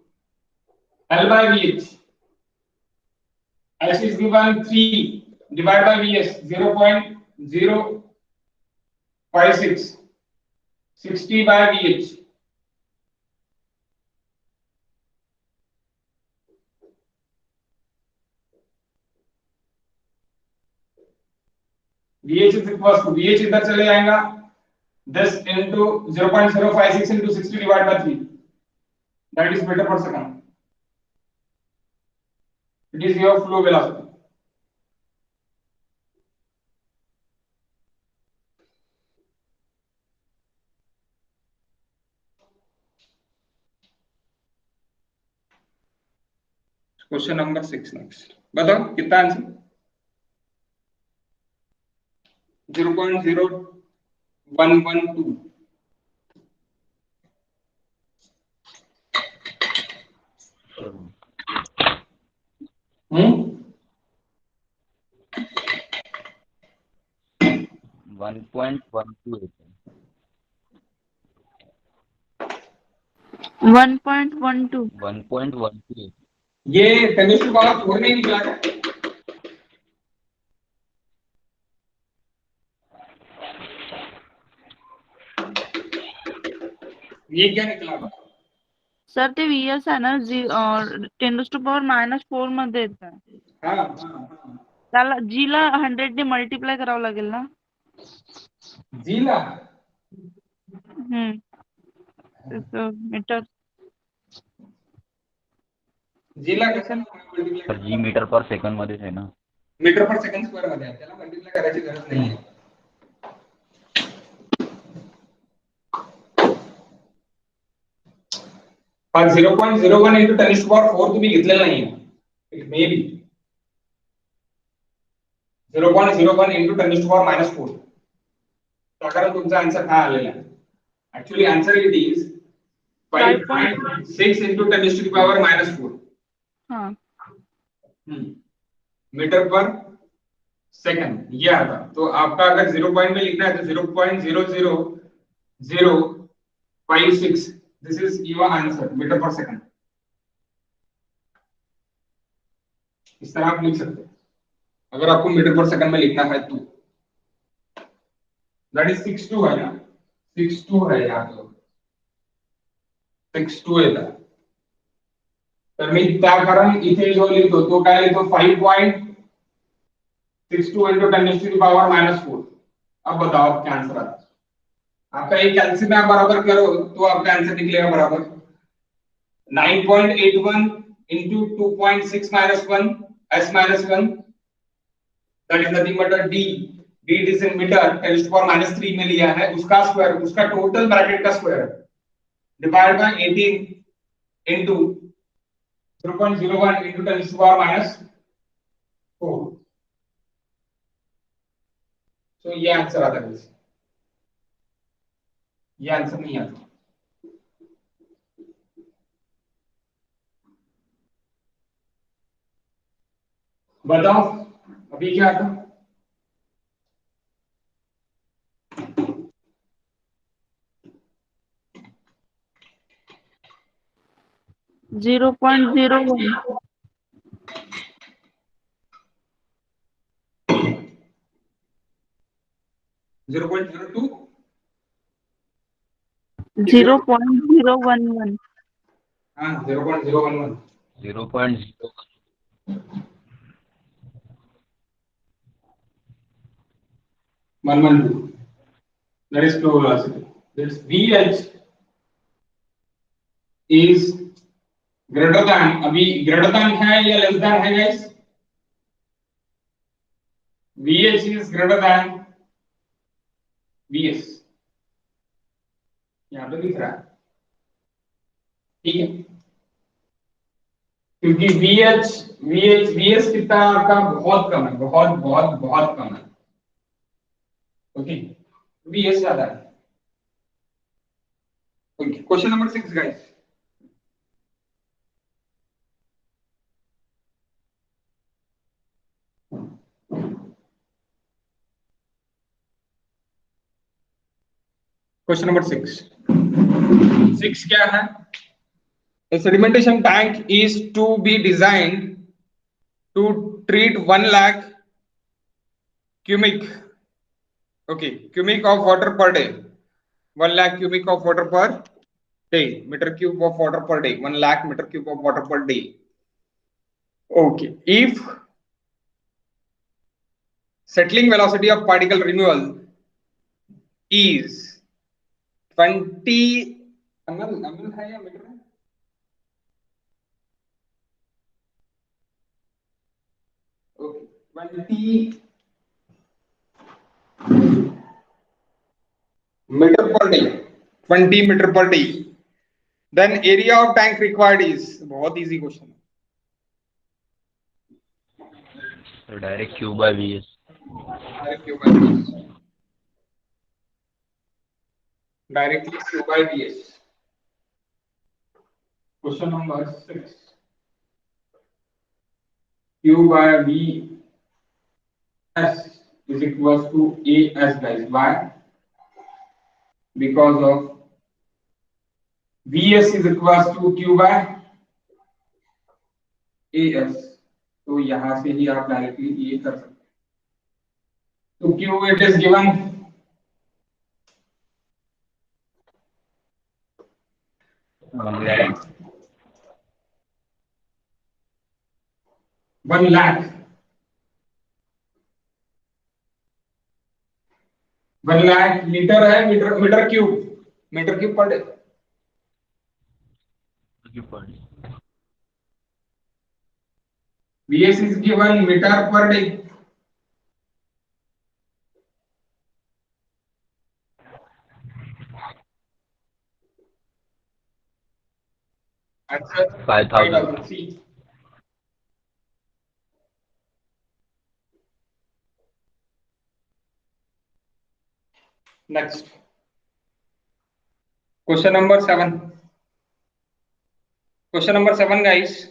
L by Vh। H is given 3 divided by Vs 0.056, 60 by Vh। VH is equals to, VH इधर चले जाएगा, 10 into 0.056 into 60 divided by 3, that is meter per second। It is your flow velocity। Question number 6 next, बताओ कितना आंसर, 0.0112। हम्म 1.12 1.12 1.12 ये 10 to the power 4 नहीं निकला क्या? ये क्या निकला? सर ते VS आहे ना 10⁻⁻4 मध्ये येतं, हाँ त्याला G ला 100 ने मल्टिप्लाय करावं लागेल ना। जीला मीटर जीला कसं मल्टिप्लाय तर जी मीटर पर सेकंड मध्येच आहे ना। मीटर पर सेकंड स्क्वेअर मध्ये आहे, त्याला मल्टिप्लाय करायची गरज नाहीये। पण 0.01 into 10 to the power 4 तुम्ही घेतलेला नाहीये, it may be 0.01 into 10 to the power minus 4। कारण तुमचा आन्सर हा आलेला आहे, actually answer it is 5.6 into 10 to the power minus 4। हाँ मीटर पर सेकंड ये आता। तो आपका अगर 0 पॉइंट में लिखना है तो 0.00056, this is your answer metre पर सेकंड। इस तरह आप लिख सकते हैं अगर आपको मीटर पर सेकंड में लिखना है तो। दैट इज 62 है ना, 62 है यहाँ तो 62 येतात। तर मी त्या कारण इथे जो लिहितो तो काय लिहितो 5.6 62 into 10 to the power -4। अब बताओ आपका आंसर आता है। आपका एक कैलसियम आप बराबर करो तो आपका आंसर निकलेगा बराबर 9.81 into 2.6 minus 1 s minus 1, that is nothing but a d। d it is in meter, 10 to the power -3 में लिया है, उसका स्क्वायर, उसका टोटल ब्रैकेट का square divide by 18 into 0.01 into 10 to the power -4। तो ये आंसर आता है, ये आंसर नहीं आता। बताओ अभी क्या आता? 0.01. 0.02 0.011. हाँ 0.011 0.0 112, that is flow velocity। This VH is greater than, अभी greater than है या less than है guys? VH is greater than VS, यहाँ पे दिख रहा है, ठीक है, क्योंकि VS कितना आपका बहुत कम है, बहुत बहुत बहुत कम है, ओके, VS ज्यादा है। Okay, question number 6 guys. Question number 6 क्या है? A sedimentation tank is to be designed to treat 1 lakh cubic of water per day, 1 lakh cubic of water per day, meter cube of water per day, 1 lakh meter cube of water per day। Okay, if settling velocity of particle removal is 20 ml है या मीटर है? Okay, 20 meter per day, 20 meter per day, then area of tank required is, बहुत easy question है, तो direct Q by VS। directly Q by VS। Question number 6, Q by VS is equals to AS guys। Why? Because of VS is equals to Q by AS, तो यहां से ही आप डायरेक्टली ये कर सकते हैं। तो Q it is given 1 lakh, 1 lakh litre है, मीटर क्यूब पर day. VS is given meter per day। Answer 5000। C। Next, question number 7। Question number 7 guys।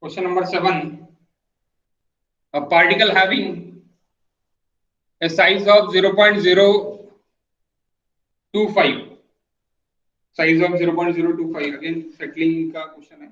Question number 7, a particle having a size of 0.025, size of 0.025, again settling का क्वेश्चन है।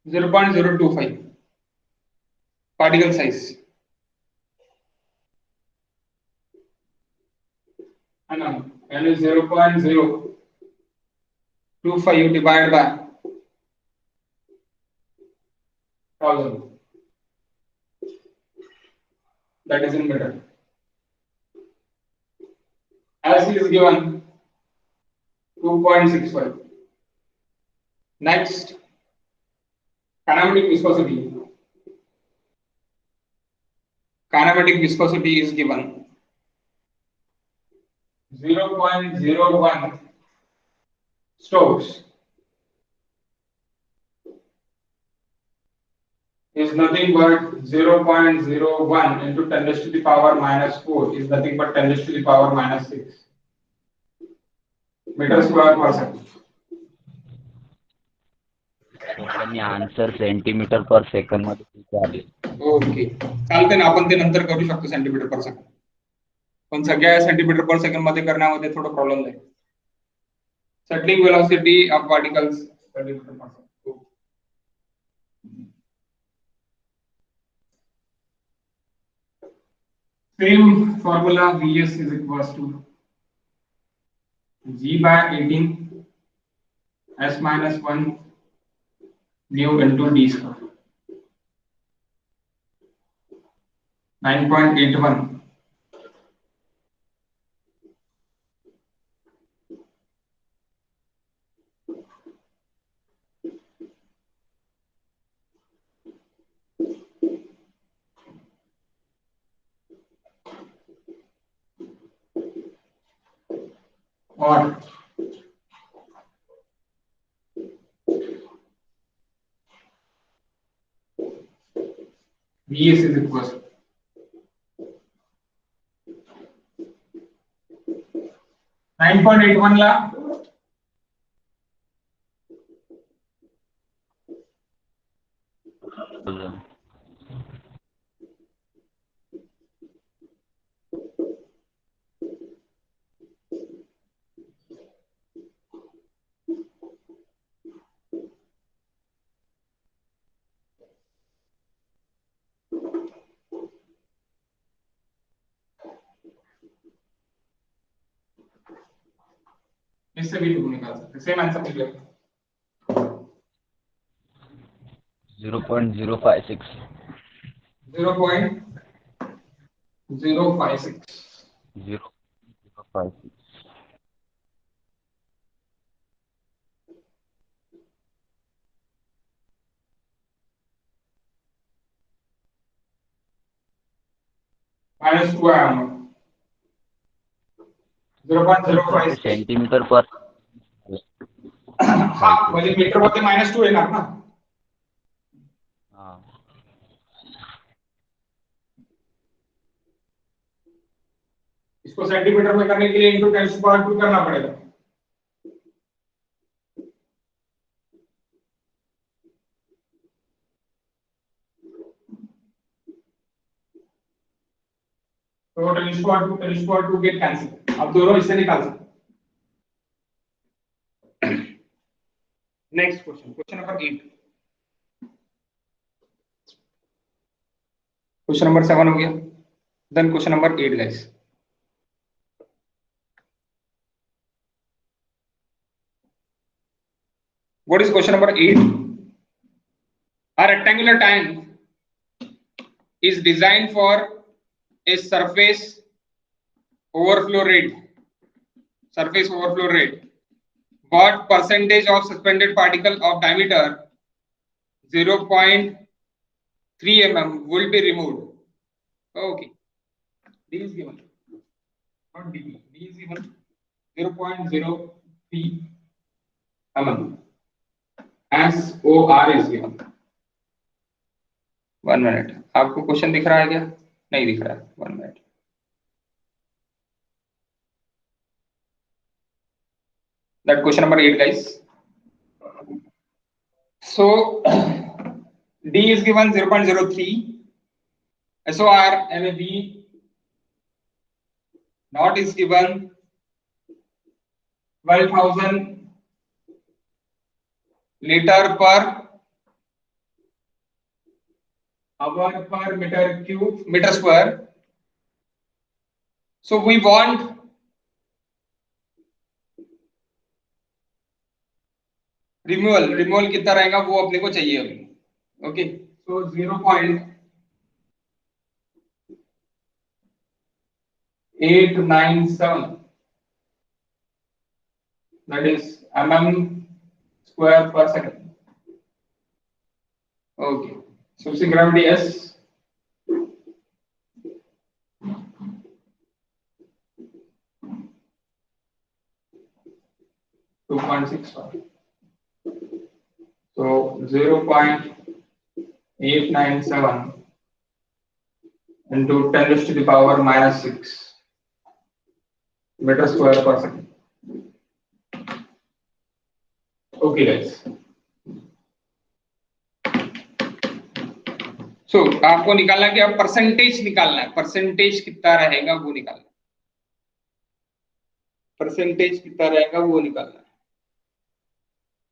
0.025 particle size. And is 0.025 you divide by 1000. That is in meter. As is given 2.65. Next, kinematic viscosity. Kinematic viscosity is given 0.01 Stokes is nothing but 0.01 into 10 raised to the power minus 4 is nothing but 10 raised to the power minus 6 meter square per second. त्यांनी आन्सर सेंटीमीटर पर सेकंड मध्ये विचारले. ओके, चालते ना, आपण ते नंतर करू शकतो सेंटीमीटर पर सेकंड, पण सगळ्या सेंटीमीटर पर सेकंड मध्ये करण्यामध्ये थोडा प्रॉब्लेम जाईल. Settling velocity of particles centimetre पर second. Same formula, Vs is equals to G by 18 S minus 1 mu into D square. 9.81. और Vs is equals to 9.81 ला इससे भी तुम निकाल सकते. सेम आंसर मिलेगा 0.056. 0.056. 0.056. minus 2 आया हम 0.056 सेंटीमीटर पर हाँ म्हणजे मीटर मध्ये -2 येणार ना. हाँ इसको सेंटीमीटर में करने के लिए इंटू 10⁻² करना पड़ेगा. तो 10⁻² गेट कैंसिल. अब दोनों इससे निकाल सकते. Next question, question number 8. Question number 7 हो गया. Then question number 8 guys. What is question number 8? A rectangular tank is designed for a surface overflow rate. Surface overflow rate. What percentage of suspended particle of diameter 0.3 mm will be removed? Okay. D is given. Not D. D is given 0.03 mm. SOR is given. 1 minute. आपको क्वेश्चन दिख रहा है क्या? नहीं दिख रहा है. 1 minute. That question number 8 guys. So D is given 0.03. SOR MAB not is given 12,000 liter per hour per meter square. So we want removal कितना रहेगा वो अपने को चाहिए अभी. Okay, so 0.897, that is mm square per second. Okay, so see gravity S. So 0.897 into 10 raised to the power minus 6 meter square per second. Okay guys. So आपको निकालना है कि आप परसेंटेज निकालना है, परसेंटेज कितना रहेगा वो निकालना है, परसेंटेज कितना रहेगा वो निकालना है.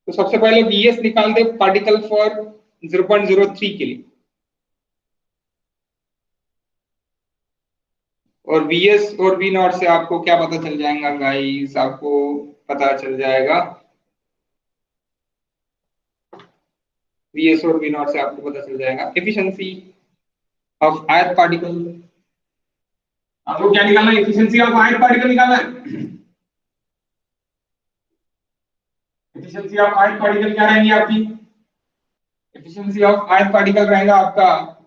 तो सबसे पहले Vs निकाल दे पार्टिकल फॉर 0.03 के लिए, और Vs और V नॉट से आपको क्या पता चल जाएगा गाइस, आपको पता चल जाएगा Vs और V नॉट से आपको पता चल जाएगा एफिशिएंसी ऑफ आयत पार्टिकल. आपको क्या निकालना है? एफिशिएंसी ऑफ आयत पार्टिकल निकालना है. एफिशिएंसी ऑफ आयत पार्टिकल क्या रहेंगी आपकी? एफिशिएंसी ऑफ आयत पार्टिकल रहेगा आपका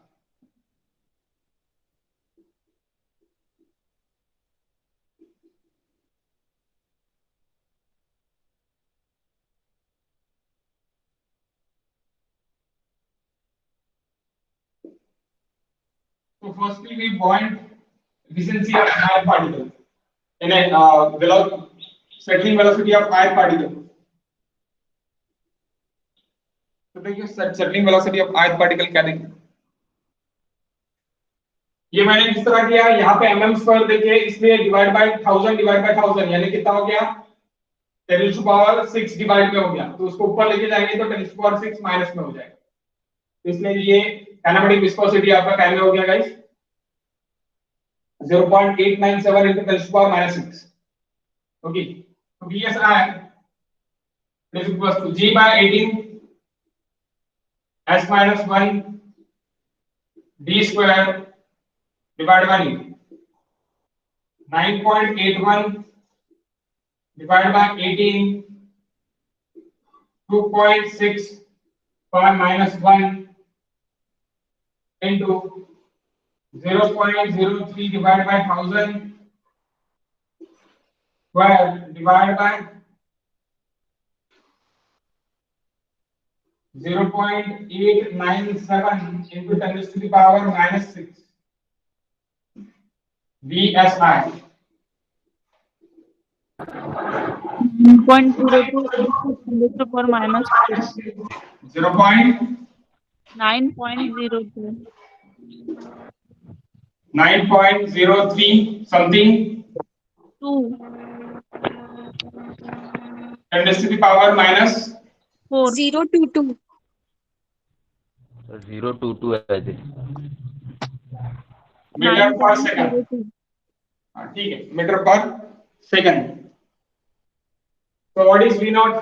So firstly we want efficiency of ion particle in a settling velocity of ion particle. तो देखिए settling velocity of ion particle क्या देखें, ये मैंने किस तरह किया, यहाँ पे mm स्क्वायर देखे इसलिए डिवाइड बाय 1000 यानी कितना हो गया 10 टू पावर 6 डिवाइड में हो गया, तो उसको ऊपर लेके जाएंगे तो 10 टू पावर 6 माइनस में हो जाएगा. तो इसलिए ये काइनेमेटिक विस्कोसिटी आपका क्या में हो गया guys 0.897 into 10 to the power minus 6. Okay, so VSI is equals to G by 18 S minus 1 D square divided by 9.81 divided by 18 2.6 power minus 1 into 0.03 divided by 1000 square divided by 0.897 into 10 to the power minus 6 VSI 0.02 10 to the power minus 9.02. 9.03 something 2 10 to the power minus 4 022. 022 है जी. मीटर पर सेकंड. ठीक है, मीटर पर सेकंड. तो what is V not?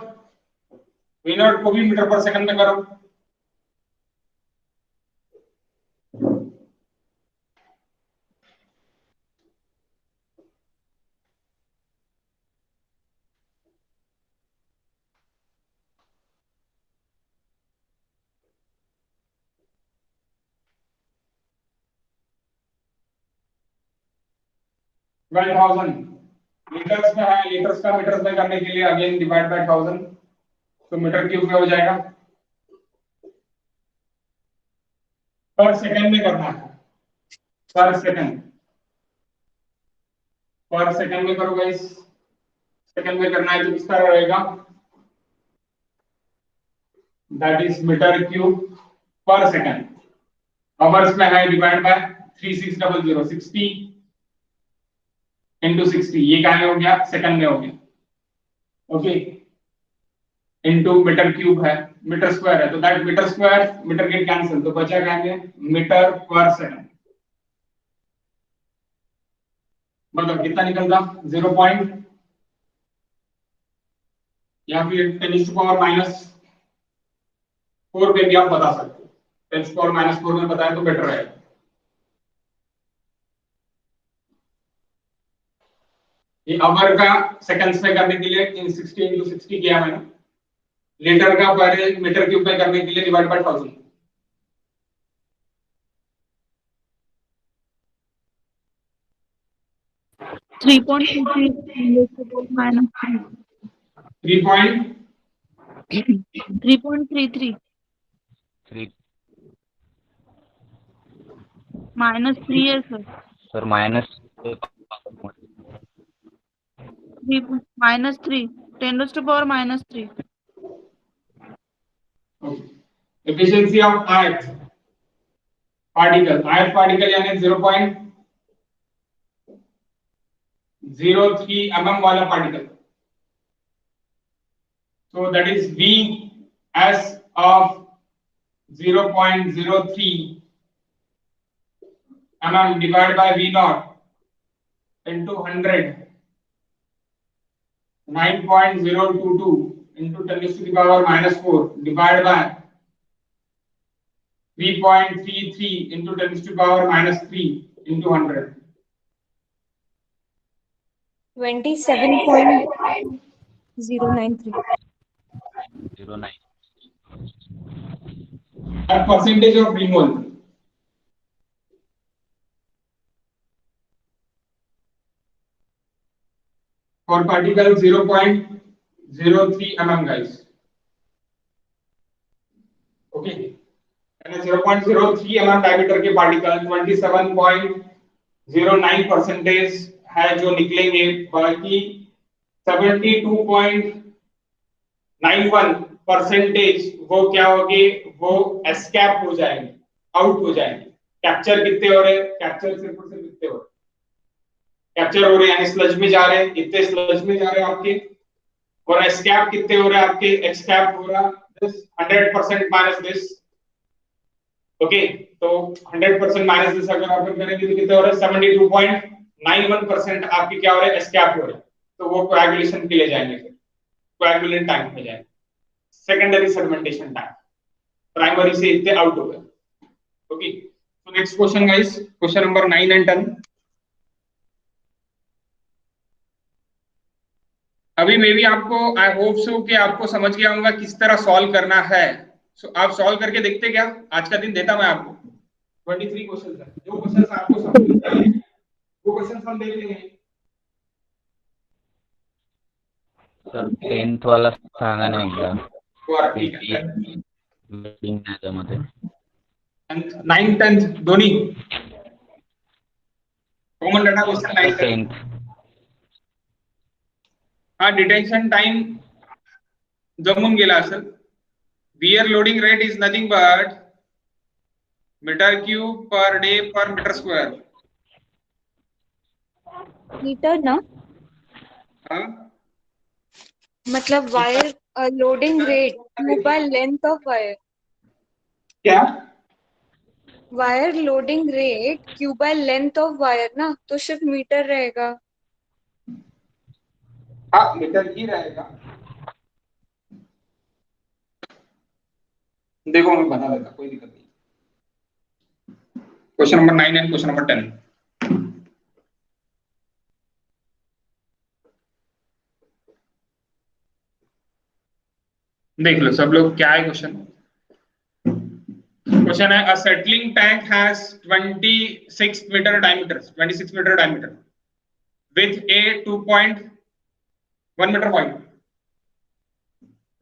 V not को भी मीटर पर सेकंड में करो. लीटर्स में है, लीटर्स का मीटर्स में करने के लिए अगेन डिवाइड बाय 1000 तो मीटर क्यूब में हो जाएगा. पर सेकंड में करना है, पर सेकंड में करो गाइस. सेकंड में करना है तो किस तरह रहेगा, दैट इज मीटर क्यूब पर सेकंड. आवर्स में है डिवाइड बाय 3600 60 into 60, ये क्या में हो गया सेकंड में हो गया. ओके, इंटू मीटर क्यूब है, मीटर स्क्वायर है, तो that metre square metre get cancel, तो बचा क्या है मीटर पर सेकंड। मतलब कितना निकलता 0 पॉइंट या फिर 10⁻⁴ पे भी आप बता सकते हो, 10⁻⁴ में बताया तो बेटर रहेगा। ये आवर का सेकंड्स में करने के लिए इन 60 × 60 किया मैंने, लीटर का पर मीटर क्यूब में करने के लिए डिवाइड बाय 1000। 3.33 minus 3. 3.33 3 minus 3 है sir. Sir minus 3 minus 3 10⁻³ efficiency of आयत पार्टिकल यानी 0.03 mm वाला particle, so that is Vs of 0.03 mm divided by V naught into 100, 9.022 into 10⁻⁴ divided by V.33 into 10⁻³ into 100. 27.093. 09. At percentage of remol. For particle 0.03 mm, guys. Okay. And 0.03 mm diameter के पार्टिकल 27.09% है जो निकलेंगे, बाकी 72.91% वो क्या होगी, वो एस्केप हो जाएंगे, आउट हो जाएंगे। कैप्चर कितने हो रहे, कैप्चर सिर्फ और सिर्फ कितने हो रहे, कैप्चर हो रहे यानी स्लज में जा रहे, इतने स्लज में जा रहे आपके, और एस्केप कितने हो रहे आपके, एक्सकैप हो रहा दिस 100% माइनस दिस। ओके, तो 100% माइनस दिस अगर आप करेंगे तो कितने हो रहे, 72.91% आपके क्या हो रहे, एस्केप हो रहे, तो वो कोएगुलेशन के लिए जाएंगे, फिर कोएगुलेंट टाइम में जाएंगे, सेकेंडरी सेगमेंटेशन टाइम, प्राइमरी से इतने आउट हो गए। Okay, so next question guys, question number 9 and 10. अभी मे भी आपको, आई होप सो कि आपको समझ गया होगा किस तरह सॉल्व करना है। सो आप सॉल्व करके देखते क्या, आज का दिन देता मैं आपको 23 क्वेश्चन है, जो क्वेश्चन आपको समझ में आए वो क्वेश्चन हम देख लेंगे। सर 10th वाला सांगा ना एकदा, ठीक है, मीटिंग त्याच्यामध्ये 9 10 दोन्ही कॉमन डाटा क्वेश्चन 9 10। 10th हाँ, डिटेंशन टाइम जमून गेला असेल। Weir loading rate is nothing but metre cube पर डे पर मीटर स्क्वायर। मीटर ना, हाँ, मतलब weir loading rate Q by length of weir, क्या weir loading rate Q by length of weir ना, तो सिर्फ मीटर रहेगा। हाँ, मीटर ही रहेगा। देखो मैं बता देता, कोई दिक्कत नहीं। Question number 9 and question number 10। देख लो सब लोग, क्या है क्वेश्चन। क्वेश्चन है, a settling tank has 26 metre diameter, 26 metre diameter with a 2.1 metre point,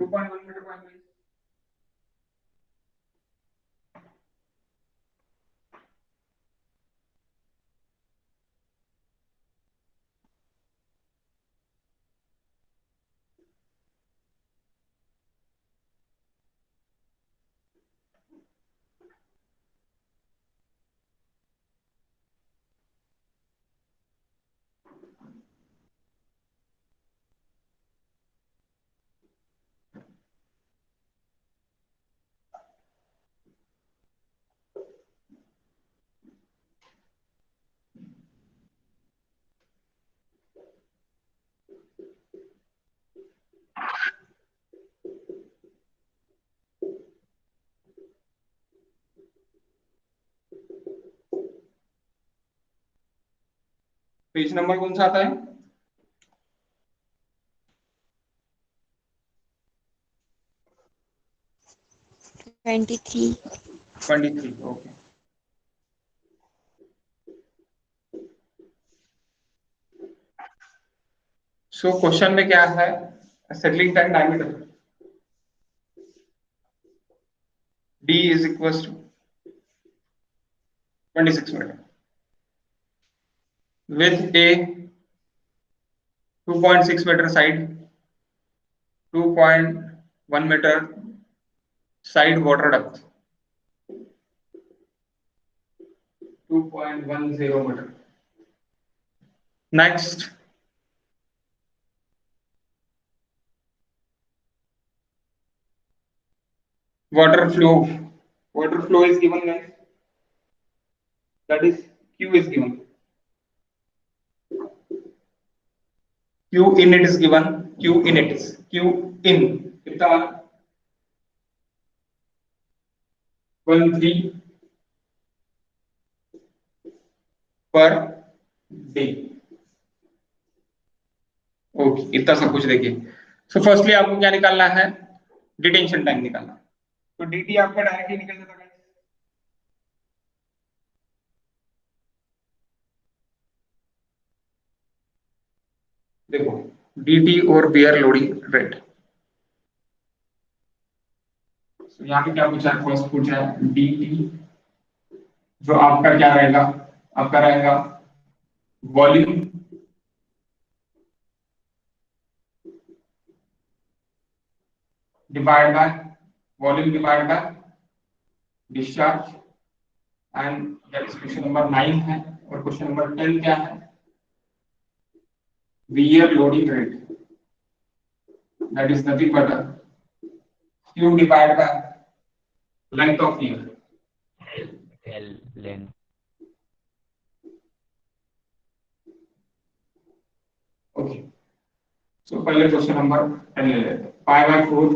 2.1 metre point. Page number कौन सा आता है? 23. 23. ओके। सो क्वेश्चन में क्या है? Settling time diameter D is equals to 26 meter with a 2.6 meter side, 2.1 meter side water depth, 2.10 meter. Next, water flow. Water flow is given, guys. That is Q is given. Q init is given. Q init is Q in. कितना? 13 पर डे। ओके, इतना सब कुछ देखिए। सो फर्स्टली आपको क्या निकालना है? डिटेंशन टाइम निकालना। तो dt आपका डायरेक्टली निकल जाता है। देखो dt और बेयर लोडिंग रेट। यहाँ पे क्या पूछा है? फर्स्ट पूछा है dt, जो आपका क्या रहेगा? आपका रहेगा volume divide by discharge, and that is question number 9 है। और क्वेश्चन नंबर 10 क्या है? Weir loading rate, that is nothing but q divide by length of weir. L length. Okay, so पहले क्वेश्चन नंबर 10 ले लेते हैं। Pi by 4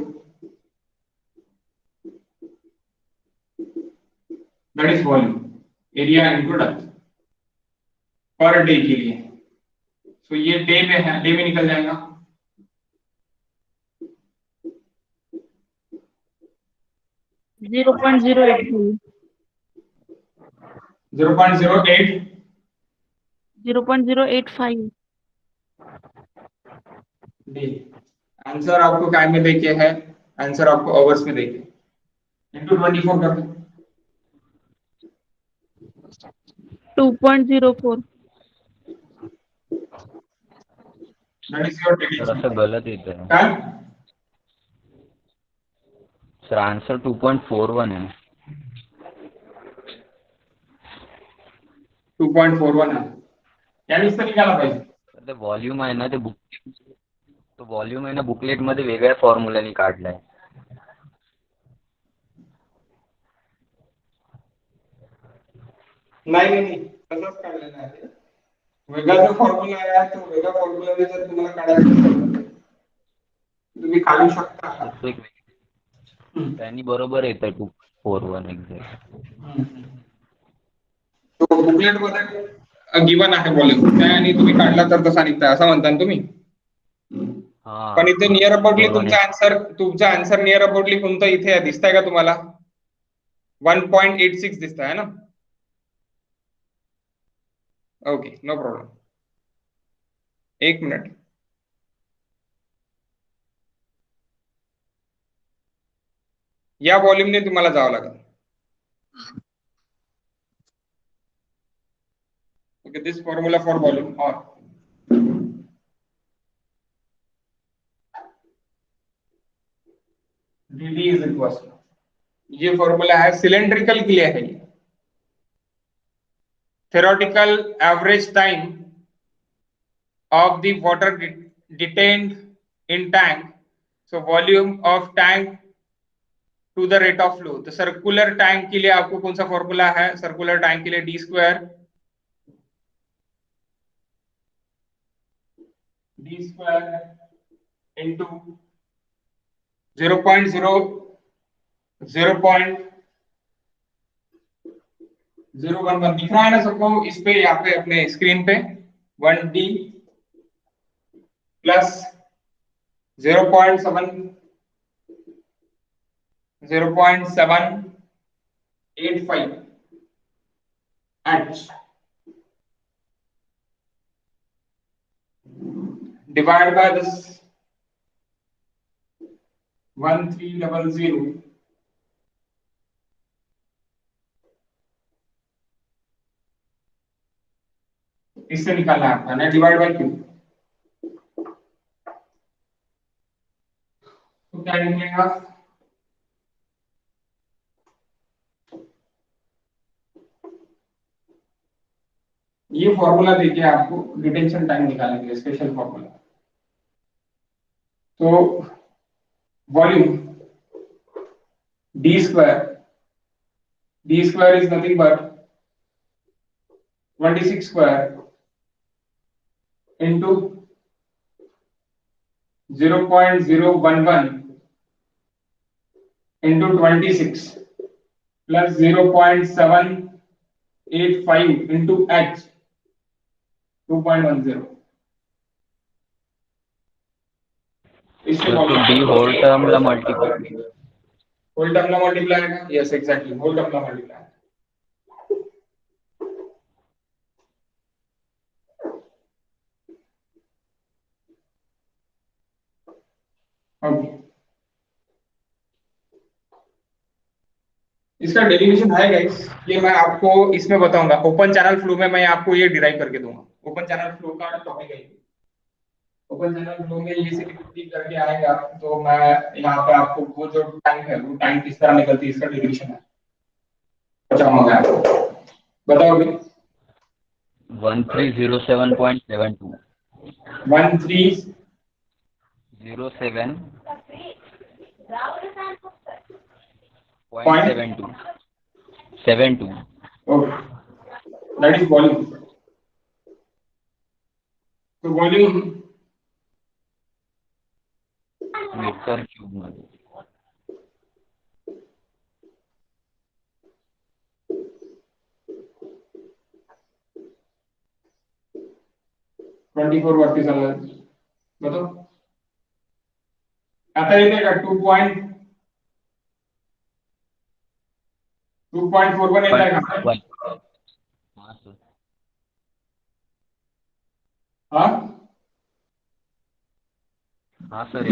that is volume, area into depth पर डे के लिए। सो ये डे में है, डे में निकल जाएगा 0.085. 0.08 0.085. डे। आंसर आपको टाइम में देके है, आंसर आपको आवर्स में देके इनटू 24 कर दो। 2.04. That is your sir detention. असं गलत येत आहे काय? सर आन्सर 2.41 आहे 2.41 है, यानी इससे निकाला पाहिजे। तर ते व्हॉल्यूम आहे ना, ते तो व्हॉल्यूम आहे ना बुकलेट मध्ये वेगळ्या फॉर्म्युल्याने काढलाय. नाही तसंच काढलेलं आहे। वेगळा जो फॉर्म्युला आहे तो वेगळ्या फॉर्म्युलाने जर तुम्हाला काढायचा असेल तुम्ही काढू शकता। तर तो एक त्यांनी बरोबर येतं 2.41 एक्झॅक्ट. तो बुकलेट मध्ये गिवन आहे व्हॉल्यूम, त्याने तुम्ही काढला तर तसा निघता असं म्हणता ना तुम्ही। हा पण इथे नियर अबाउटली बरोबर तुमचा आन्सर नियर अबाउटली कोणतं इथे दिसतंय का तुम्हाला? 1.86 दिसतंय है ना? Okay, no problem. एक मिनट, या वॉल्यूमने तुम्हाला जावं लागेल। Okay, this formula for volume और dt इज इक्वल, ये फॉर्मूला है सिलेंड्रिकल के लिए है। theoretical average time of the water detained in tank, so volume of tank to the rate of flow। तो सर्कुलर टैंक के लिए आपको कौन सा फॉर्मूला है? सर्कुलर टैंक के लिए d स्क्वायर इंटू 0.011 दिख रहा है ना सबको इस पे, यहाँ पे अपने स्क्रीन पे 1D plus 0.785 H divided by this 1300 इससे निकालना है आपका ना, डिवाइड बाय क्यू। तो क्या निकलेगा, ये फॉर्मूला देखिए आपको डिटेंशन टाइम निकालने के लिए स्पेशल फॉर्मूला। तो volume D square is nothing but 26 square into 0.011 into 26 plus 0.785 into H 2.10। इससे तो डी होल टर्म ला मल्टीप्लाई आएगा। यस एग्जैक्टली, होल टर्म ला मल्टीप्लाई। ओके, इसका डेरिवेशन है गाइस, ये मैं आपको इसमें बताऊंगा। ओपन चैनल फ्लो में मैं आपको ये डिराइव करके दूंगा। ओपन चैनल फ्लो का टॉपिक है। ओपन चैनल फ्लो में ये सिमिलरिटी करके आएगा, तो मैं यहाँ पे आपको वो जो टाइम है, वो टाइम किस तरह निकलती है, इसका डेरिवेशन है बताऊंगा आपको। बताओगे 1307.72 1307.72 ओके, दैट इज वॉल्यूम। तो वॉल्यूम मीटर क्यूब मध्ये 24 वरती चालला, बताओ आता येते का 2.41 येत आहे का? हाँ हाँ सर।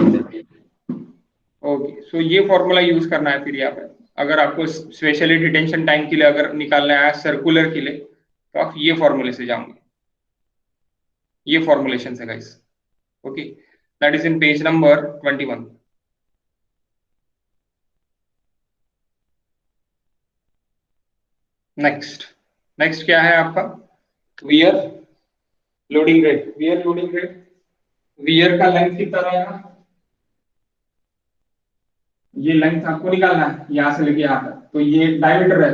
ओके, सो ये फॉर्मूला यूज करना है फिर यहाँ पे। अगर आपको स्पेशली डिटेंशन टाइम के लिए अगर निकालना है सर्कुलर के लिए, तो आप ये फॉर्मूले से जाओगे। ये फॉर्मुलेशन है guys. Okay, that is in page number 21। Next क्या है आपका, वियर लोडिंग रेट। वियर का लेंथ कितना रहेगा, ये लेंथ आपको निकालना है यहां से लेके यहां तक। तो ये डायमीटर है,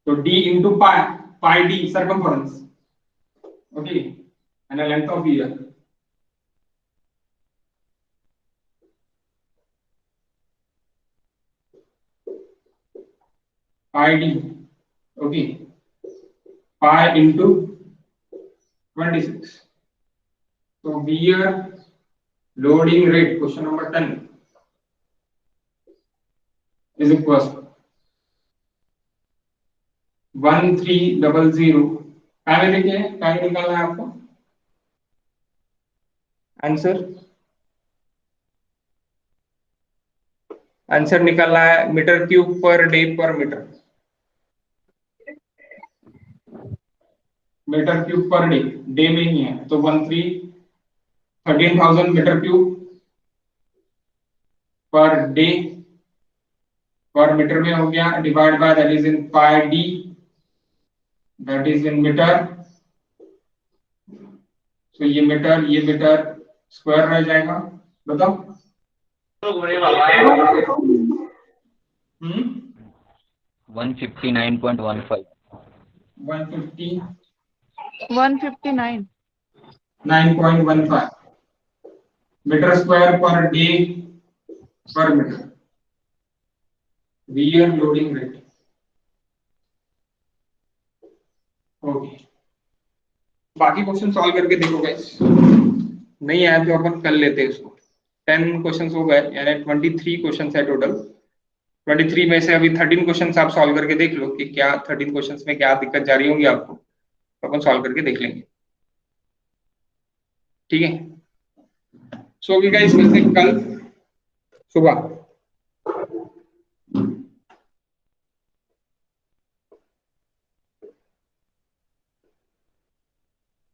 तो d into pi d circumference, okay, and length of wear. Pi d, okay, pi into 26। तो wear loading rate question number 10 is equal 1300। पहले देखिए क्या निकालना है आपको आंसर निकालना है मीटर क्यूब पर डे पर मीटर। मीटर क्यूब पर डे में ही है, तो 13,000 मीटर क्यूब पर डे पर मीटर में हो गया, divide by that is in pi D, that is in metre. तो ये मीटर स्क्वायर रह जाएगा। बताओ 159.15 159.15 मीटर स्क्वायर पर डे पर मीटर। वियर लोडिंग रेट बाकी क्वेश्चन सॉल्व करके देखो गाइस, नहीं आया तो अपन कर लेते हैं इसको। 10 क्वेश्चन हो गए, यानी 23 क्वेश्चन है टोटल। 23 में से अभी 13 क्वेश्चन आप सॉल्व करके देख लो कि क्या 13 क्वेश्चन में क्या दिक्कत जा रही होगी आपको, तो अपन सॉल्व करके देख लेंगे, ठीक है। सो गाइस मिलते हैं कल सुबह।